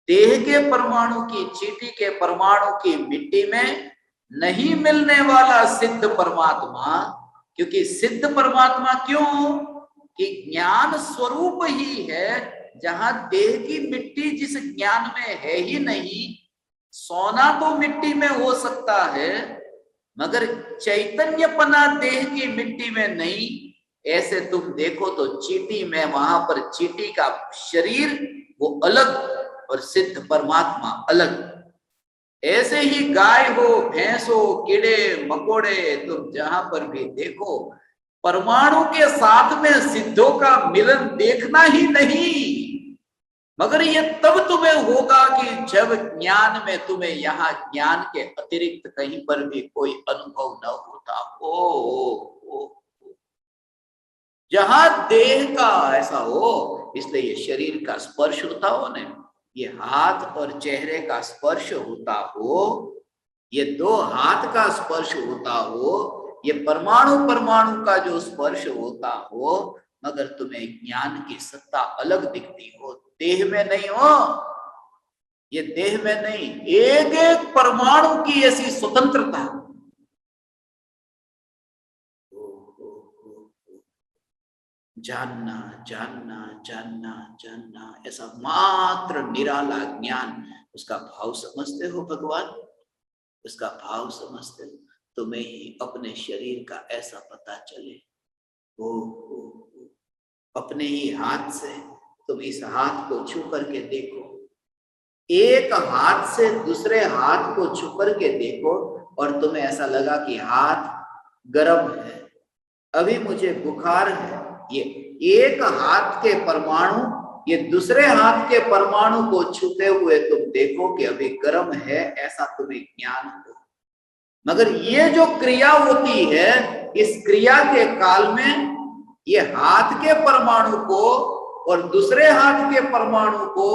देह के परमाणु की, चींटी के परमाणु की मिट्टी में नहीं मिलने वाला सिद्ध परमात्मा। क्योंकि सिद्ध परमात्मा क्यों कि ज्ञान स्वरूप ही है, जहां देह की मिट्टी जिस ज्ञान में है ही नहीं। सोना तो मिट्टी में हो सकता है, मगर चैतन्यपना देह की मिट्टी में नहीं। ऐसे तुम देखो तो चींटी में, वहां पर चींटी का शरीर वो अलग और सिद्ध परमात्मा अलग। ऐसे ही गाय हो, भैंस हो, कीड़े मकोड़े, तुम जहां पर भी देखो, परमाणु के साथ में सिद्धों का मिलन देखना ही नहीं। मगर ये तब तुम्हें होगा कि जब ज्ञान में तुम्हें यहाँ ज्ञान के अतिरिक्त कहीं पर भी कोई अनुभव न होता हो, जहां देह का ऐसा हो। इसलिए ये शरीर का स्पर्श होता हो न, ये हाथ और चेहरे का स्पर्श होता हो, ये दो हाथ का स्पर्श होता हो, ये परमाणु परमाणु का जो स्पर्श होता हो, मगर तुम्हें ज्ञान की सत्ता अलग दिखती हो, देह में नहीं हो। ये देह में नहीं, एक एक परमाणु की ऐसी स्वतंत्रता। जानना जानना जानना जानना, ऐसा मात्र निराला ज्ञान। उसका भाव समझते हो भगवान, उसका भाव समझते हो, तुम्हें ही अपने शरीर का ऐसा पता चले। ओ अपने ही हाथ से तुम इस हाथ को छू करके देखो, एक हाथ से दूसरे हाथ को छू करके देखो, और तुम्हें ऐसा लगा कि हाथ गर्म है, अभी मुझे बुखार है। ये एक हाथ के परमाणु ये दूसरे हाथ के परमाणु को छूते हुए तुम देखो कि अभी गर्म है, ऐसा तुम्हें ज्ञान हो। मगर ये जो क्रिया होती है, इस क्रिया के काल में ये हाथ के परमाणु को और दूसरे हाथ के परमाणु को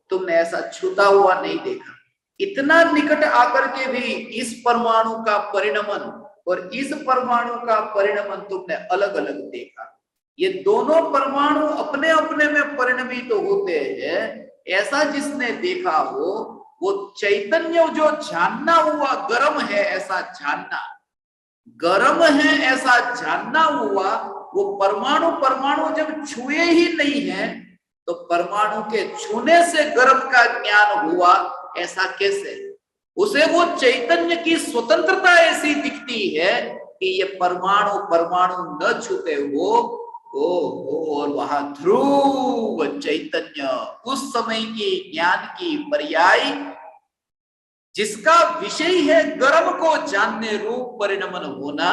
तुमने ऐसा छूता हुआ नहीं देखा। इतना निकट आकर के भी इस परमाणु का परिणमन और इस परमाणु का परिणमन तुमने अलग अलग देखा। ये दोनों परमाणु अपने अपने में परिणमित तो होते हैं, ऐसा जिसने देखा हो, वो चैतन्य जो जानना हुआ गर्म है ऐसा जानना, गर्म है ऐसा जानना हुआ, वो परमाणु परमाणु जब छुए ही नहीं है, तो परमाणु के छूने से गर्म का ज्ञान हुआ, ऐसा कैसे? उसे वो चैतन्य की स्वतंत्रता ऐसी दिखती है कि ये परमाणु परमाणु न छूते हो, और वहां ध्रुव चैतन्य उस समय की ज्ञान की पर्याय, जिसका विषय है गर्म को जानने रूप परिणमन होना।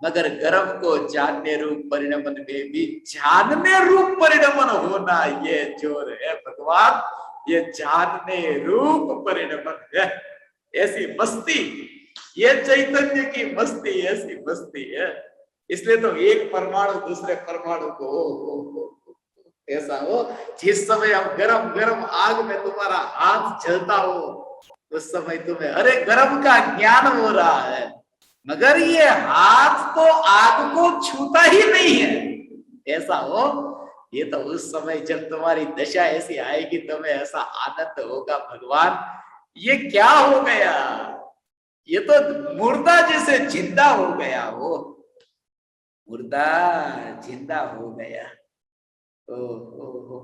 मगर गर्म को जानने रूप परिणमन में भी जानने रूप परिणमन होना, ये जोर है भगवान, ये जानने रूप परिणमन है। ऐसी मस्ती, ये चैतन्य की मस्ती ऐसी मस्ती है। इसलिए तो एक परमाणु दूसरे परमाणु को ऐसा हो, जिस समय हम गरम गरम आग में तुम्हारा हाथ जलता हो, उस समय तुम्हें अरे गरम का ज्ञान हो रहा है, मगर ये हाथ तो आग को छूता ही नहीं है। ऐसा हो, ये तो उस समय जब तुम्हारी दशा ऐसी आएगी, तुम्हें ऐसा आनंद होगा भगवान, ये क्या हो गया, ये तो मुर्दा जैसे जिंदा हो गया हो, मुर्दा जिंदा हो गया।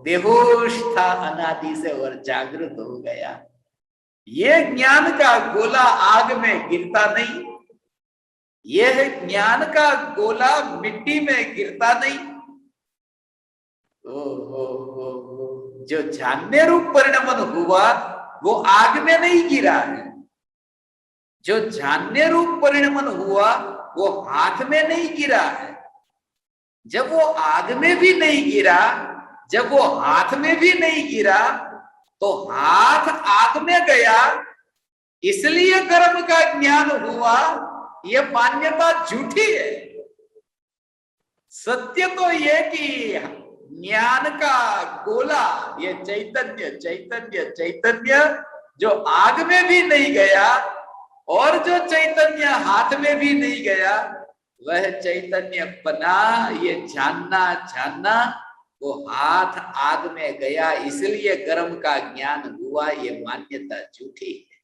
बेहोश था अनादि से और जागृत हो गया। ये ज्ञान का गोला आग में गिरता नहीं, यह ज्ञान का गोला मिट्टी में गिरता नहीं। ओ, जो जानने रूप परिणमन हुआ वो आग में नहीं गिरा है। जो जानने रूप परिणमन हुआ वो हाथ में नहीं गिरा है। जब वो आग में भी नहीं गिरा, जब वो हाथ में भी नहीं गिरा, तो हाथ आग में गया इसलिए कर्म का ज्ञान हुआ, ये मान्यता झूठी है। सत्य तो ये कि ज्ञान का गोला, ये चैतन्य चैतन्य चैतन्य जो आग में भी नहीं गया और जो चैतन्य हाथ में भी नहीं गया, वह चैतन्य बना, ये जानना जानना, वो हाथ आग में गया इसलिए कर्म का ज्ञान हुआ, ये मान्यता झूठी है।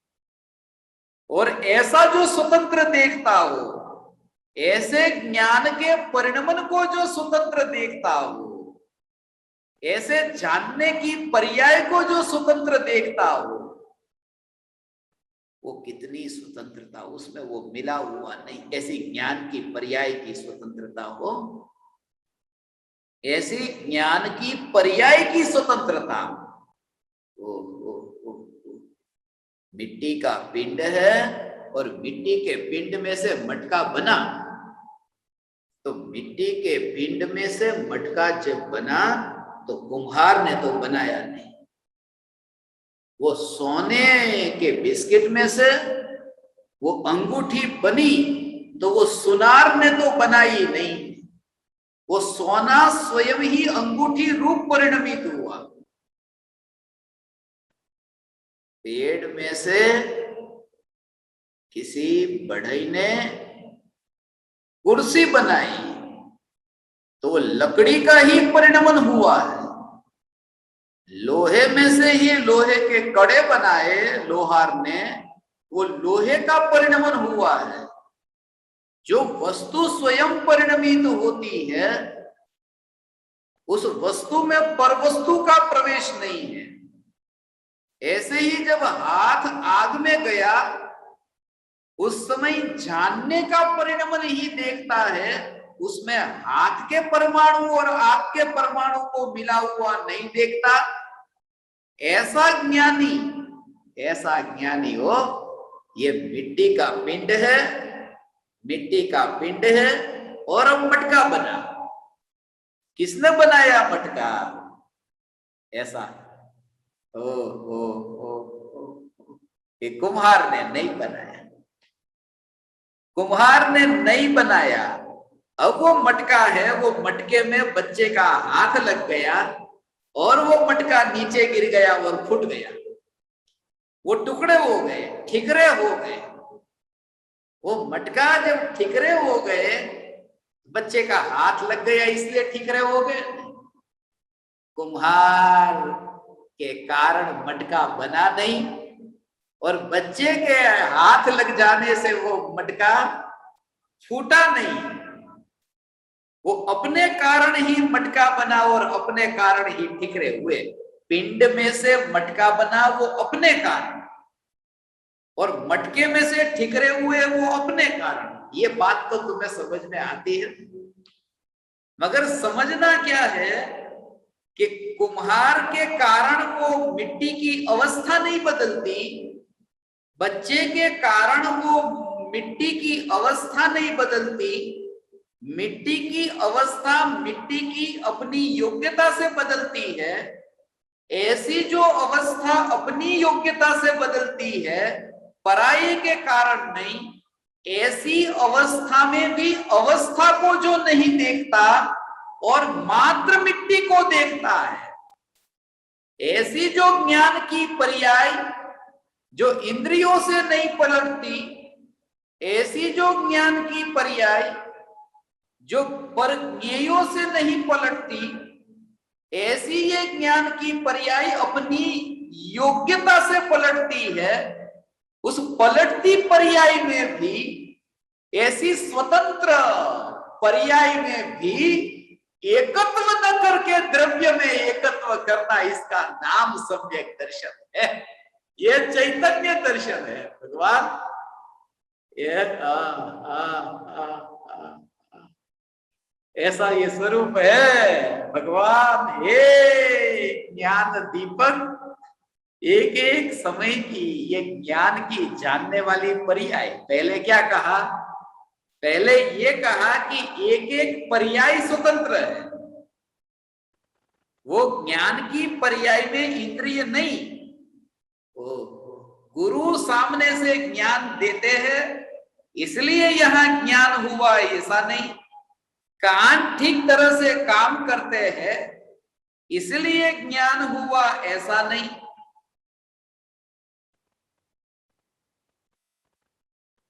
और ऐसा जो स्वतंत्र देखता हो, ऐसे ज्ञान के परिणमन को जो स्वतंत्र देखता हो, ऐसे जानने की पर्याय को जो स्वतंत्र देखता हो, वो कितनी स्वतंत्रता उसमें वो मिला हुआ नहीं। ऐसी ज्ञान की पर्याय की स्वतंत्रता हो, ऐसी ज्ञान की पर्याय की स्वतंत्रता। मिट्टी का पिंड है और मिट्टी के पिंड में से मटका बना, तो मिट्टी के पिंड में से मटका जब बना तो कुम्हार ने तो बनाया नहीं। वो सोने के बिस्किट में से वो अंगूठी बनी तो वो सुनार ने तो बनाई नहीं, वो सोना स्वयं ही अंगूठी रूप परिणमित हुआ। पेड़ में से किसी बढ़ई ने कुर्सी बनाई तो वो लकड़ी का ही परिणमन हुआ है। लोहे में से ही लोहे के कड़े बनाए लोहार ने, वो लोहे का परिणमन हुआ है। जो वस्तु स्वयं परिणमित होती है, उस वस्तु में परवस्तु का प्रवेश नहीं है। ऐसे ही जब हाथ आग में गया, उस समय जानने का परिणमन ही देखता है, उसमें हाथ के परमाणु और आग के परमाणु को मिला हुआ नहीं देखता। ऐसा ज्ञानी हो, ये मिट्टी का पिंड है, मिट्टी का पिंड है और अब मटका बना। किसने बनाया मटका? ऐसा ये कुम्हार ने नहीं बनाया, कुम्हार ने नहीं बनाया। अब वो मटका है, वो मटके में बच्चे का हाथ लग गया और वो मटका नीचे गिर गया और फूट गया। वो टुकड़े हो गए, ठिकरे हो गए। वो मटका जब ठिकरे हो गए, बच्चे का हाथ लग गया इसलिए ठिकरे हो गए। कुम्हार के कारण मटका बना नहीं और बच्चे के हाथ लग जाने से वो मटका फूटा नहीं। वो अपने कारण ही मटका बना और अपने कारण ही ठिकरे हुए। पिंड में से मटका बना वो अपने कारण, और मटके में से ठिकरे हुए वो अपने कारण। ये बात तो तुम्हें समझ में आती है, मगर समझना क्या है कि कुम्हार के कारण को मिट्टी की अवस्था नहीं बदलती, बच्चे के कारण वो मिट्टी की अवस्था नहीं बदलती। मिट्टी की अवस्था मिट्टी की अपनी योग्यता से बदलती है। ऐसी जो अवस्था अपनी योग्यता से बदलती है, पराये के कारण नहीं, ऐसी अवस्था में भी अवस्था को जो नहीं देखता और मात्र मिट्टी को देखता है, ऐसी जो ज्ञान की पर्याय जो इंद्रियों से नहीं पलटती, ऐसी जो ज्ञान की पर्याय जो परज्ञेयों से नहीं पलटती, ऐसी ये ज्ञान की पर्याय अपनी योग्यता से पलटती है। उस पलटती पर्याय में भी, ऐसी स्वतंत्र पर्याय में भी एकत्व न करके द्रव्य में एकत्व करना, इसका नाम सम्यक दर्शन है। यह चैतन्य दर्शन है। भगवान ये आ, आ, आ, आ, आ, ऐसा ये स्वरूप है भगवान। हे ज्ञान दीपक, एक एक समय की ये ज्ञान की जानने वाली पर्याय। पहले क्या कहा? पहले ये कहा कि एक एक पर्याय स्वतंत्र है। वो ज्ञान की पर्याय में इंद्रिय नहीं। वो गुरु सामने से ज्ञान देते हैं इसलिए यहां ज्ञान हुआ, ऐसा नहीं। कान ठीक तरह से काम करते हैं इसलिए ज्ञान हुआ, ऐसा नहीं।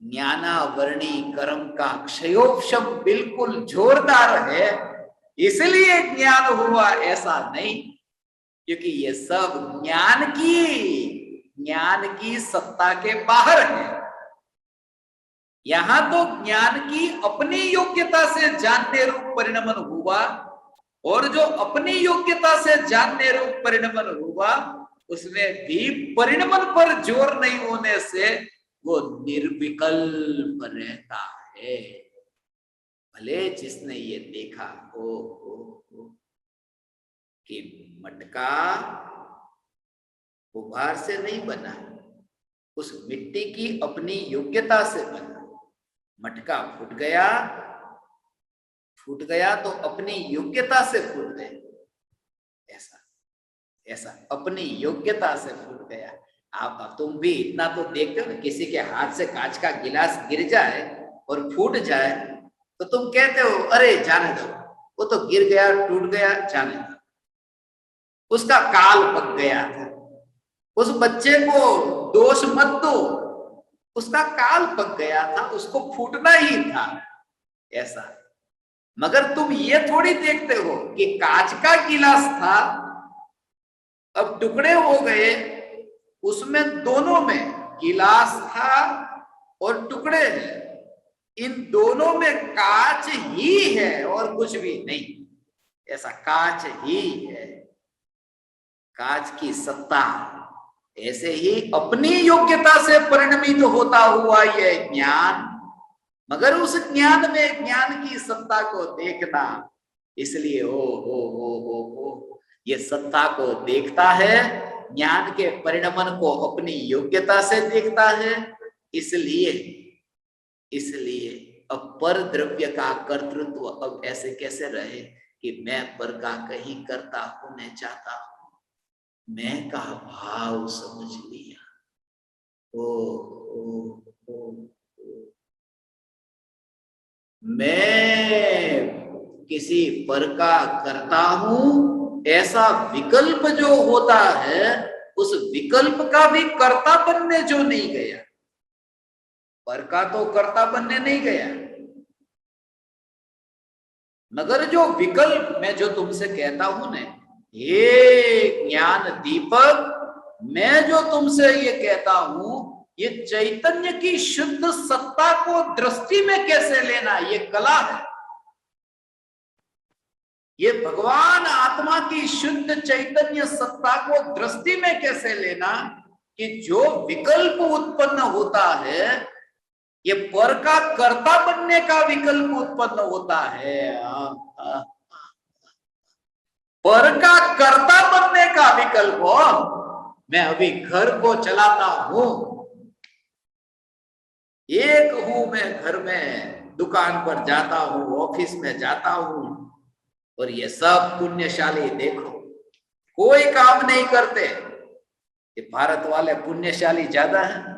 ज्ञानावरणी कर्म का क्षयोपशम बिल्कुल जोरदार है इसलिए ज्ञान हुआ, ऐसा नहीं। क्योंकि ये सब ज्ञान की सत्ता के बाहर है। यहां तो ज्ञान की अपनी योग्यता से जानने रूप परिणमन हुआ, और जो अपनी योग्यता से जानने रूप परिणमन हुआ उसमें भी परिणमन पर जोर नहीं होने से वो निर्विकल्प रहता है। भले जिसने ये देखा हो कि मटका गुब्बार से नहीं बना, उस मिट्टी की अपनी योग्यता से बना। मटका फूट गया तो अपनी योग्यता से फूट गया। ऐसा अपनी योग्यता से फूट गया। आप तुम भी इतना तो देखते हो ना, किसी के हाथ से कांच का गिलास गिर जाए और फूट जाए तो तुम कहते हो अरे जाने दो, वो तो गिर गया टूट गया, जाने दो, उसका काल पक गया था। उस बच्चे को दोष मत दो, उसका काल पक गया था, उसको फूटना ही था। ऐसा मगर तुम ये थोड़ी देखते हो कि कांच का गिलास था, अब टुकड़े हो गए, उसमें दोनों में गिलास था और टुकड़े हैं, इन दोनों में कांच ही है और कुछ भी नहीं। ऐसा कांच ही है, कांच की सत्ता। ऐसे ही अपनी योग्यता से परिणमित होता हुआ यह ज्ञान, मगर उस ज्ञान में ज्ञान की सत्ता को देखना, इसलिए हो ये सत्ता को देखता है, ज्ञान के परिणमन को अपनी योग्यता से देखता है। इसलिए अब पर द्रव्य का कर्तृत्व अब ऐसे कैसे रहे कि मैं पर का कहीं करता होने चाहता हूं। मैं का भाव समझ लिया। ओ, मैं किसी पर का करता हूं, ऐसा विकल्प जो होता है, उस विकल्प का भी कर्ता बनने जो नहीं गया, पर का तो कर्ता बनने नहीं गया, मगर जो विकल्प मैं जो तुमसे कहता हूं ना, ये ज्ञान दीपक, मैं जो तुमसे ये कहता हूं, ये चैतन्य की शुद्ध सत्ता को दृष्टि में कैसे लेना, ये कला है। ये भगवान आत्मा की शुद्ध चैतन्य सत्ता को दृष्टि में कैसे लेना कि जो विकल्प उत्पन्न होता है, ये पर का कर्ता बनने का विकल्प उत्पन्न होता है। पर का कर्ता बनने का विकल्प हो। मैं अभी घर को चलाता हूं, एक हूं मैं घर में, दुकान पर जाता हूं, ऑफिस में जाता हूं, और ये सब पुण्यशाली देखो कोई काम नहीं करते। ये भारत वाले पुण्यशाली ज्यादा है,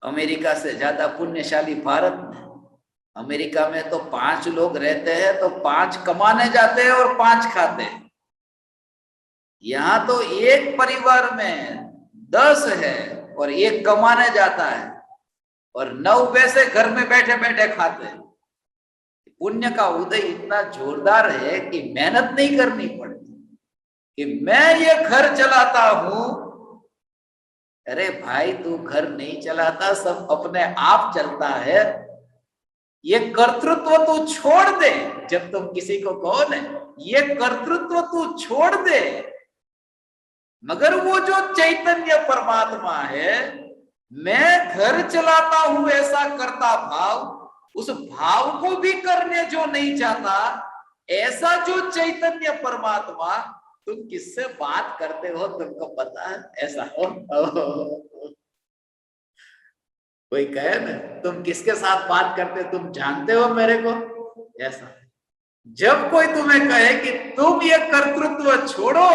अमेरिका से ज्यादा पुण्यशाली भारत में। अमेरिका में तो 5 लोग रहते हैं तो 5 कमाने जाते हैं और 5 खाते हैं। यहां तो एक परिवार में 10 है और 1 कमाने जाता है और 9 पैसे घर में बैठे बैठे खाते हैं। पुण्य का उदय इतना जोरदार है कि मेहनत नहीं करनी पड़ती कि मैं ये घर चलाता हूं। अरे भाई, तू घर नहीं चलाता, सब अपने आप चलता है। ये कर्तृत्व तू छोड़ दे। जब तुम किसी को कहो ना ये कर्तृत्व तू छोड़ दे, मगर वो जो चैतन्य परमात्मा है मैं घर चलाता हूं ऐसा करता भाव, उस भाव को भी करने जो नहीं चाहता, ऐसा जो चैतन्य परमात्मा, तुम किससे बात करते हो तुमको पता है? ऐसा हो कोई कहे ना तुम किसके साथ बात करते तुम जानते हो मेरे को, ऐसा जब कोई तुम्हें कहे कि तुम ये कर्तृत्व छोड़ो,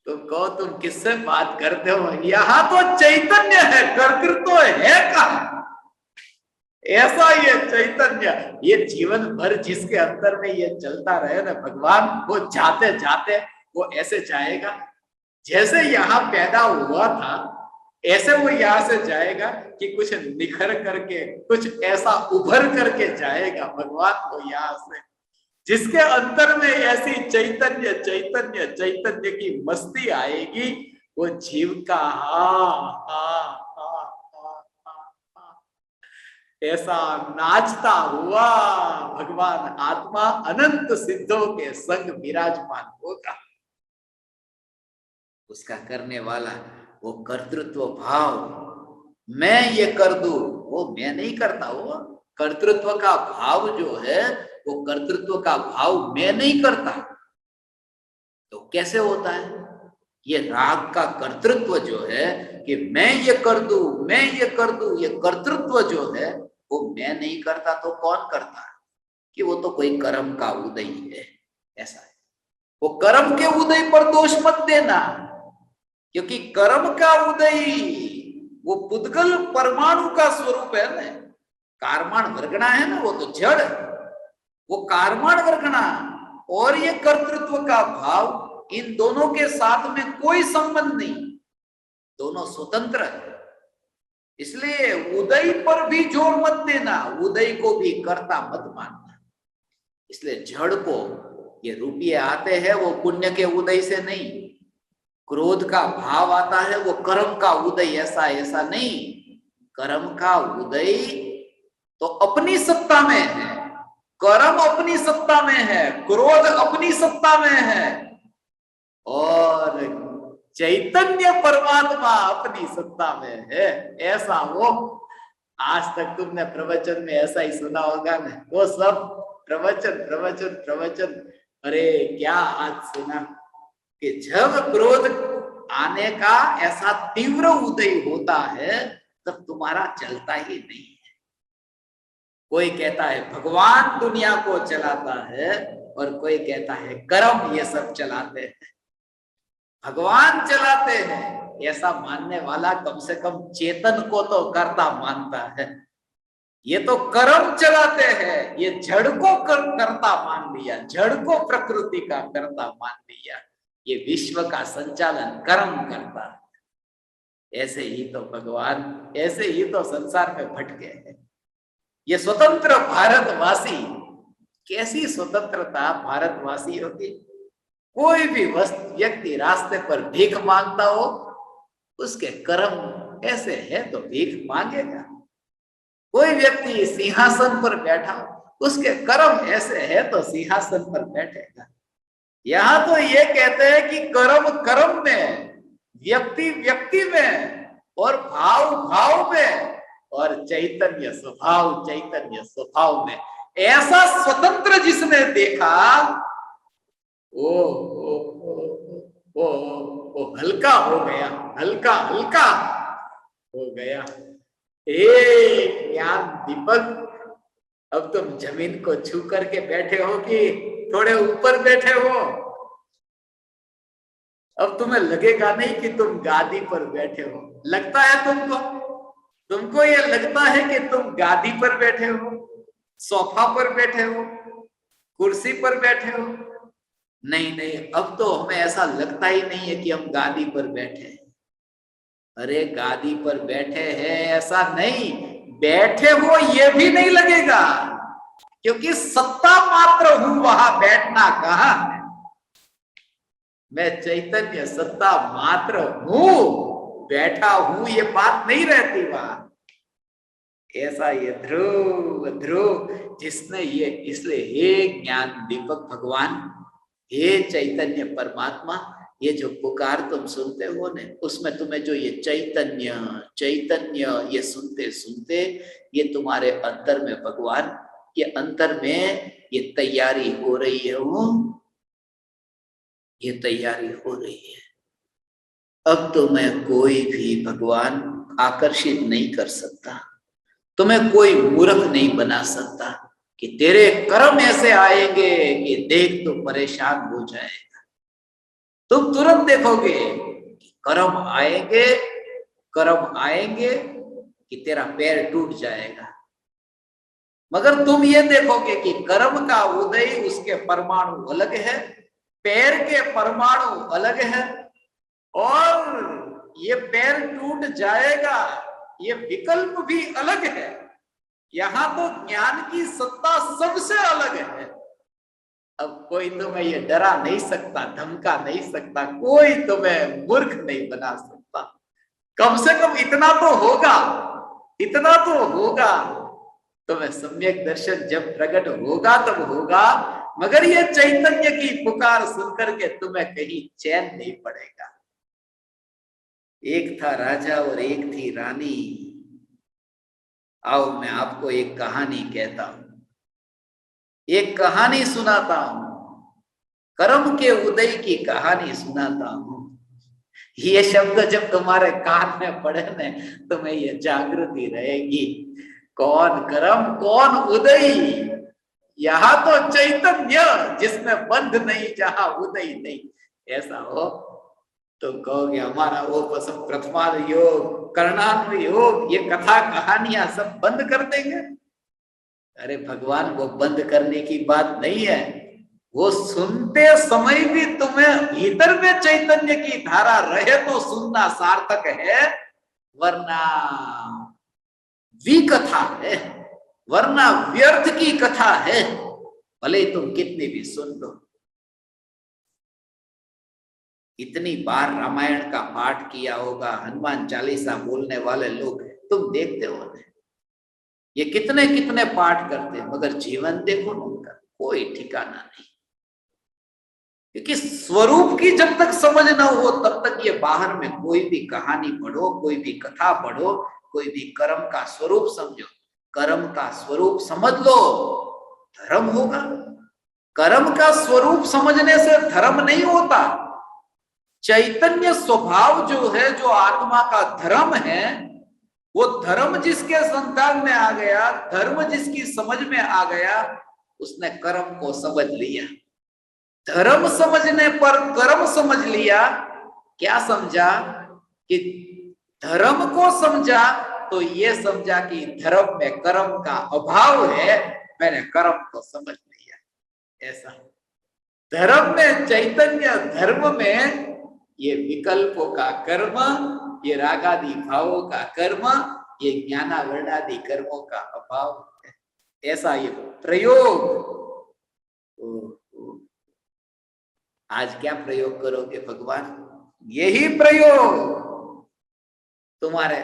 तुम कहो तुम किससे बात करते हो, यहां तो चैतन्य है, कर्तृत्व है कहां? ऐसा ये चैतन्य, ये जीवन भर जिसके अंदर में ये चलता रहे ना भगवान, वो जाते जाते वो ऐसे जाएगा जैसे यहाँ पैदा हुआ था, ऐसे वो यहाँ से जाएगा कि कुछ निखर करके कुछ ऐसा उभर करके जाएगा भगवान को यहाँ से, जिसके अंदर में ऐसी चैतन्य चैतन्य चैतन्य की मस्ती आएगी, वो जीव का ऐसा नाचता हुआ भगवान आत्मा अनंत सिद्धों के संग विराजमान होगा। उसका करने वाला वो कर्तृत्व भाव, मैं ये कर दूं, वो मैं नहीं करता, वो कर्तृत्व का भाव जो है वो कर्तृत्व का भाव मैं नहीं करता। तो कैसे होता है? ये राग का कर्तृत्व जो है कि मैं ये कर दूं, मैं ये कर दूं, ये कर्तृत्व जो है वो मैं नहीं करता तो कौन करता है? कि वो तो कोई कर्म का उदय है, ऐसा है। वो कर्म के उदय पर दोष मत देना, क्योंकि कर्म का उदय वो पुद्गल परमाणु का स्वरूप है ना, कारमाण वर्गणा है ना, वो तो जड़, वो कारमाण वर्गणा और ये कर्तृत्व का भाव, इन दोनों के साथ में कोई संबंध नहीं, दोनों स्वतंत्र है। इसलिए उदय पर भी जोर मत देना, उदय को भी कर्ता मत मानना। इसलिए जड़ को ये रुपये आते हैं वो पुण्य के उदय से नहीं, क्रोध का भाव आता है वो कर्म का उदय, ऐसा नहीं। कर्म का उदय तो अपनी सत्ता में है, कर्म अपनी सत्ता में है, क्रोध अपनी सत्ता में है, और चैतन्य परमात्मा अपनी सत्ता में है, ऐसा वो। आज तक तुमने प्रवचन में ऐसा ही सुना होगा ना, वो सब प्रवचन प्रवचन प्रवचन। अरे क्या आज सुना कि जब क्रोध आने का ऐसा तीव्र उदय होता है तब तुम्हारा चलता ही नहीं है। कोई कहता है भगवान दुनिया को चलाता है, और कोई कहता है कर्म ये सब चलाते हैं। भगवान चलाते हैं ऐसा मानने वाला कम से कम चेतन को तो कर्ता मानता है, ये तो कर्म चलाते हैं, ये जड़ को कर्ता मान लिया, जड़ को प्रकृति का कर्ता मान लिया, ये विश्व का संचालन कर्म करता है। ऐसे ही तो भगवान, ऐसे ही तो संसार में भटके हैं। ये स्वतंत्र भारतवासी, कैसी स्वतंत्रता भारतवासी होगी? कोई भी व्यक्ति रास्ते पर भीख मांगता हो, उसके कर्म ऐसे है तो भीख मांगेगा। कोई व्यक्ति सिंहासन पर बैठा हो, उसके कर्म ऐसे है तो सिंहासन पर बैठेगा। यहां तो ये कहते हैं कि कर्म कर्म में, व्यक्ति व्यक्ति में, और भाव भाव में, और चैतन्य स्वभाव में। ऐसा स्वतंत्र जिसने देखा वो हल्का हो गया, हल्का हल्का हो गया। ज्ञान दीपक, अब तुम जमीन को छू करके बैठे हो कि थोड़े ऊपर बैठे हो? अब तुम्हें लगेगा नहीं कि तुम गादी पर बैठे हो। लगता है तुमको ये लगता है कि तुम गादी पर बैठे हो, सोफा पर बैठे हो, कुर्सी पर बैठे हो? नहीं, अब तो हमें ऐसा लगता ही नहीं है कि हम गादी पर बैठे हैं। अरे गादी पर बैठे हैं ऐसा नहीं, बैठे हो ये भी नहीं लगेगा, क्योंकि सत्ता मात्र हूं, वहां बैठना कहां है। मैं चैतन्य सत्ता मात्र हूं, बैठा हूं ये बात नहीं रहती वहां। ऐसा ये ध्रुव जिसने ये, इसलिए हे ज्ञान दीपक भगवान, हे चैतन्य परमात्मा, ये जो पुकार तुम सुनते हो ने, उसमें तुम्हें जो ये चैतन्य चैतन्य ये सुनते सुनते ये तुम्हारे अंतर में भगवान के अंतर में ये तैयारी हो रही है, वो ये तैयारी हो रही है। अब तुम्हें कोई भी भगवान आकर्षित नहीं कर सकता, तुम्हें कोई मूर्ख नहीं बना सकता कि तेरे कर्म ऐसे आएंगे कि देख तो परेशान हो जाएगा। तुम तुरंत देखोगे कि कर्म आएंगे कि तेरा पैर टूट जाएगा, मगर तुम ये देखोगे कि कर्म का उदय उसके परमाणु अलग है, पैर के परमाणु अलग है, और ये पैर टूट जाएगा ये विकल्प भी अलग है। यहां तो ज्ञान की सत्ता सबसे अलग है। अब कोई तुम्हें ये डरा नहीं सकता, धमका नहीं सकता, कोई तुम्हें मूर्ख नहीं बना सकता। कम से कम इतना तो होगा, इतना तो होगा, तुम्हें सम्यक दर्शन जब प्रकट होगा तब होगा, मगर ये चैतन्य की पुकार सुनकर के तुम्हें कहीं चैन नहीं पड़ेगा। एक था राजा और एक थी रानी। आओ मैं आपको एक कहानी कहता हूं, एक कहानी सुनाता हूं, कर्म के उदय की कहानी सुनाता हूं। ये शब्द जब तुम्हारे कान में पड़े न, तुम्हें ये जागृति रहेगी, कौन कर्म कौन उदय। यहां तो चैतन्य जिसमें बंध नहीं, जहां उदय नहीं। ऐसा हो तो कहोगे हमारा वो प्रथमाद योग, कर्णान्वय योग, ये कथा कहानियां सब बंद कर देंगे। अरे भगवान, वो बंद करने की बात नहीं है, वो सुनते समय भी तुम्हें भीतर में चैतन्य की धारा रहे तो सुनना सार्थक है, वरना विकथा है, वरना व्यर्थ की कथा है, भले तुम कितनी भी सुन लो। इतनी बार रामायण का पाठ किया होगा, हनुमान चालीसा बोलने वाले लोग तुम देखते हो, ये कितने कितने पाठ करते हैं, मगर जीवन देखो ना उनका कोई ठिकाना नहीं। क्योंकि स्वरूप की जब तक समझ ना हो तब तक ये बाहर में कोई भी कहानी पढ़ो, कोई भी कथा पढ़ो, कोई भी कर्म का स्वरूप समझो, कर्म का स्वरूप समझ लो, धर्म होगा। कर्म का स्वरूप समझने से धर्म नहीं होता। चैतन्य स्वभाव जो है, जो आत्मा का धर्म है, वो धर्म जिसके संतान में आ गया, धर्म जिसकी समझ में आ गया, उसने कर्म को समझ लिया। धर्म समझने पर कर्म समझ लिया। क्या समझा? कि धर्म को समझा तो ये समझा कि धर्म में कर्म का अभाव है, मैंने कर्म को समझ लिया। ऐसा धर्म में, चैतन्य धर्म में ये विकल्पों का कर्म, ये रागादि भावों का कर्म, ये ज्ञानावर्णादि कर्मों का अभाव है। ऐसा ये प्रयोग। आज क्या प्रयोग करोगे भगवान? यही प्रयोग। तुम्हारे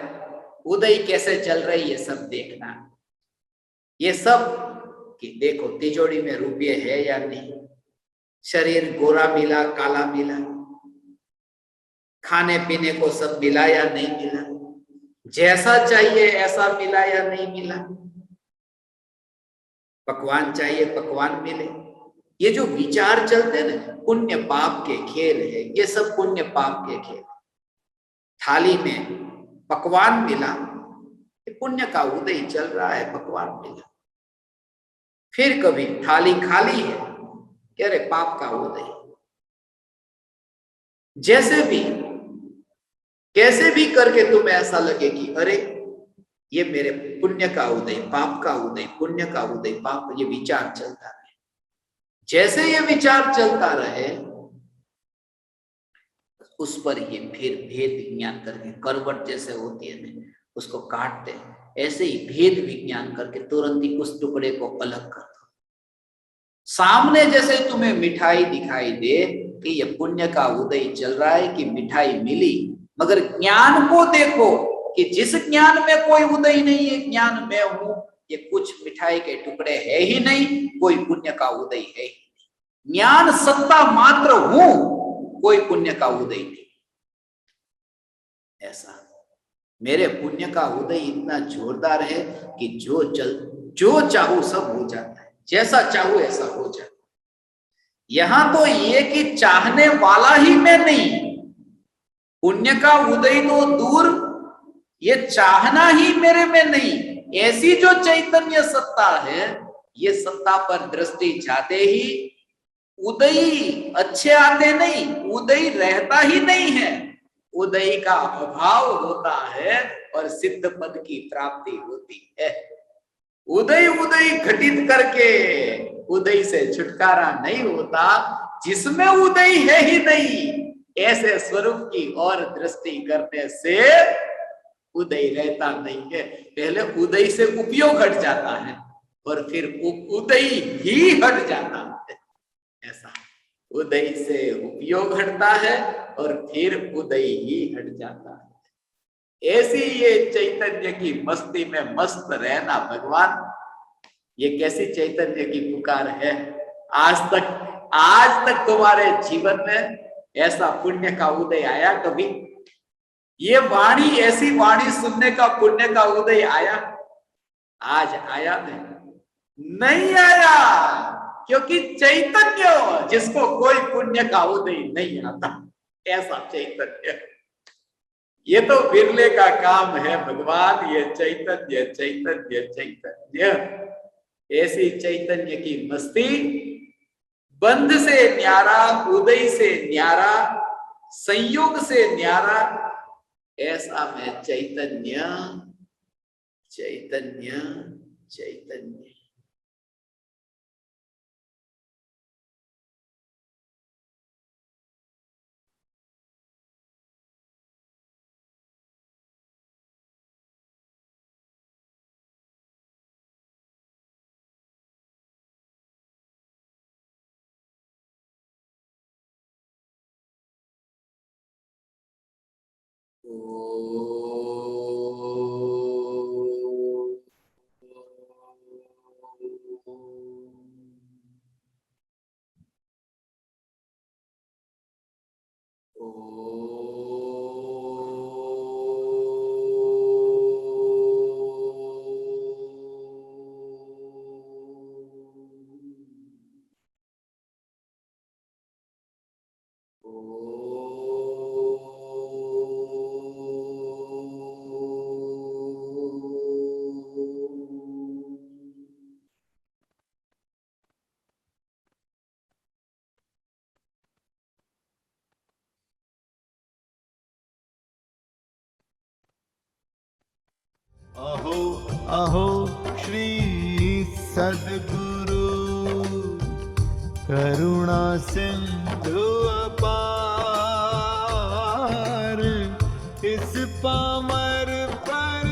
उदय कैसे चल रही है सब देखना। ये सब कि देखो तिजोरी में रुपये है या नहीं, शरीर गोरा मिला काला मिला, खाने पीने को सब मिला या नहीं मिला, जैसा चाहिए ऐसा मिला या नहीं मिला, पकवान चाहिए पकवान मिले। ये जो विचार चलते हैं ना, पुण्य पाप के खेल है, ये सब पुण्य पाप के खेल। थाली में पकवान मिला, ये पुण्य का उदय चल रहा है, पकवान मिला। फिर कभी थाली खाली है, कह रहे पाप का उदय। जैसे भी कैसे भी करके तुम्हें ऐसा लगे कि अरे ये मेरे पुण्य का उदय, पाप का उदय, पुण्य का उदय, पाप, ये विचार चलता रहे। जैसे ये विचार चलता रहे उस पर ये फिर भेद विज्ञान करके, करवट जैसे होती है ना, उसको काटते हैं, ऐसे ही भेद विज्ञान करके तुरंत ही उस टुकड़े को अलग कर दो। सामने जैसे तुम्हें मिठाई दिखाई दे कि ये पुण्य का उदय चल रहा है कि मिठाई मिली, मगर ज्ञान को देखो कि जिस ज्ञान में कोई उदय नहीं है, ज्ञान में हूं, ये कुछ मिठाई के टुकड़े है ही नहीं, कोई पुण्य का उदय है ही नहीं। ज्ञान सत्ता मात्र हूं, कोई पुण्य का उदय नहीं। ऐसा मेरे पुण्य का उदय इतना जोरदार है कि जो चाहूं सब हो जाता है, जैसा चाहूं ऐसा हो जाता है। यहां तो ये कि चाहने वाला ही मैं नहीं, पुण्य का उदय तो दूर, ये चाहना ही मेरे में नहीं। ऐसी जो चैतन्य सत्ता है, ये सत्ता पर दृष्टि जाते ही उदय अच्छे आते नहीं, उदय रहता ही नहीं है, उदय का अभाव होता है और सिद्ध पद की प्राप्ति होती है। उदय उदय घटित करके उदय से छुटकारा नहीं होता। जिसमें उदय है ही नहीं, ऐसे स्वरूप की और दृष्टि करने से उदय रहता नहीं है। पहले उदय से उपयोग हट जाता है और फिर उदय ही हट जाता है। ऐसा उदय से उपयोग हटता है और फिर उदय ही हट जाता है। ऐसी ये चैतन्य की मस्ती में मस्त रहना भगवान, ये कैसी चैतन्य की पुकार है। आज तक तुम्हारे जीवन में ऐसा पुण्य का उदय आया कभी? ये वाणी, ऐसी वाणी सुनने का पुण्य का उदय आया? आज आया नहीं आया, क्योंकि चैतन्य जिसको कोई पुण्य का उदय नहीं आता, ऐसा चैतन्य, ये तो बिरले का काम है भगवान। ये चैतन्य चैतन्य चैतन्य, ऐसी चैतन्य की मस्ती, बंध से न्यारा, उदय से न्यारा, संयोग से न्यारा, ऐसा मैं चैतन्य चैतन्य चैतन्य। अहो अहो श्री सद्गुरु करुणा सिंधु अपार, इस पामर पर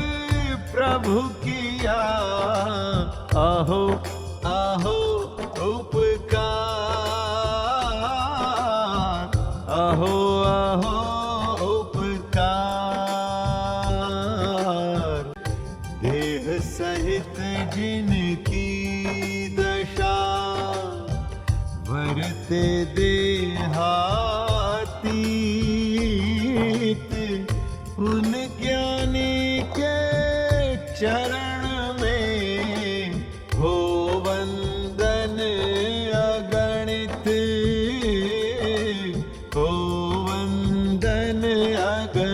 प्रभु किया अहो अहो उपकार, अहो अहो सहित जिनकी दशा वरते देहातीत, उन ज्ञानी के चरण में हो वंदन अगणित, हो वंदन अगणित।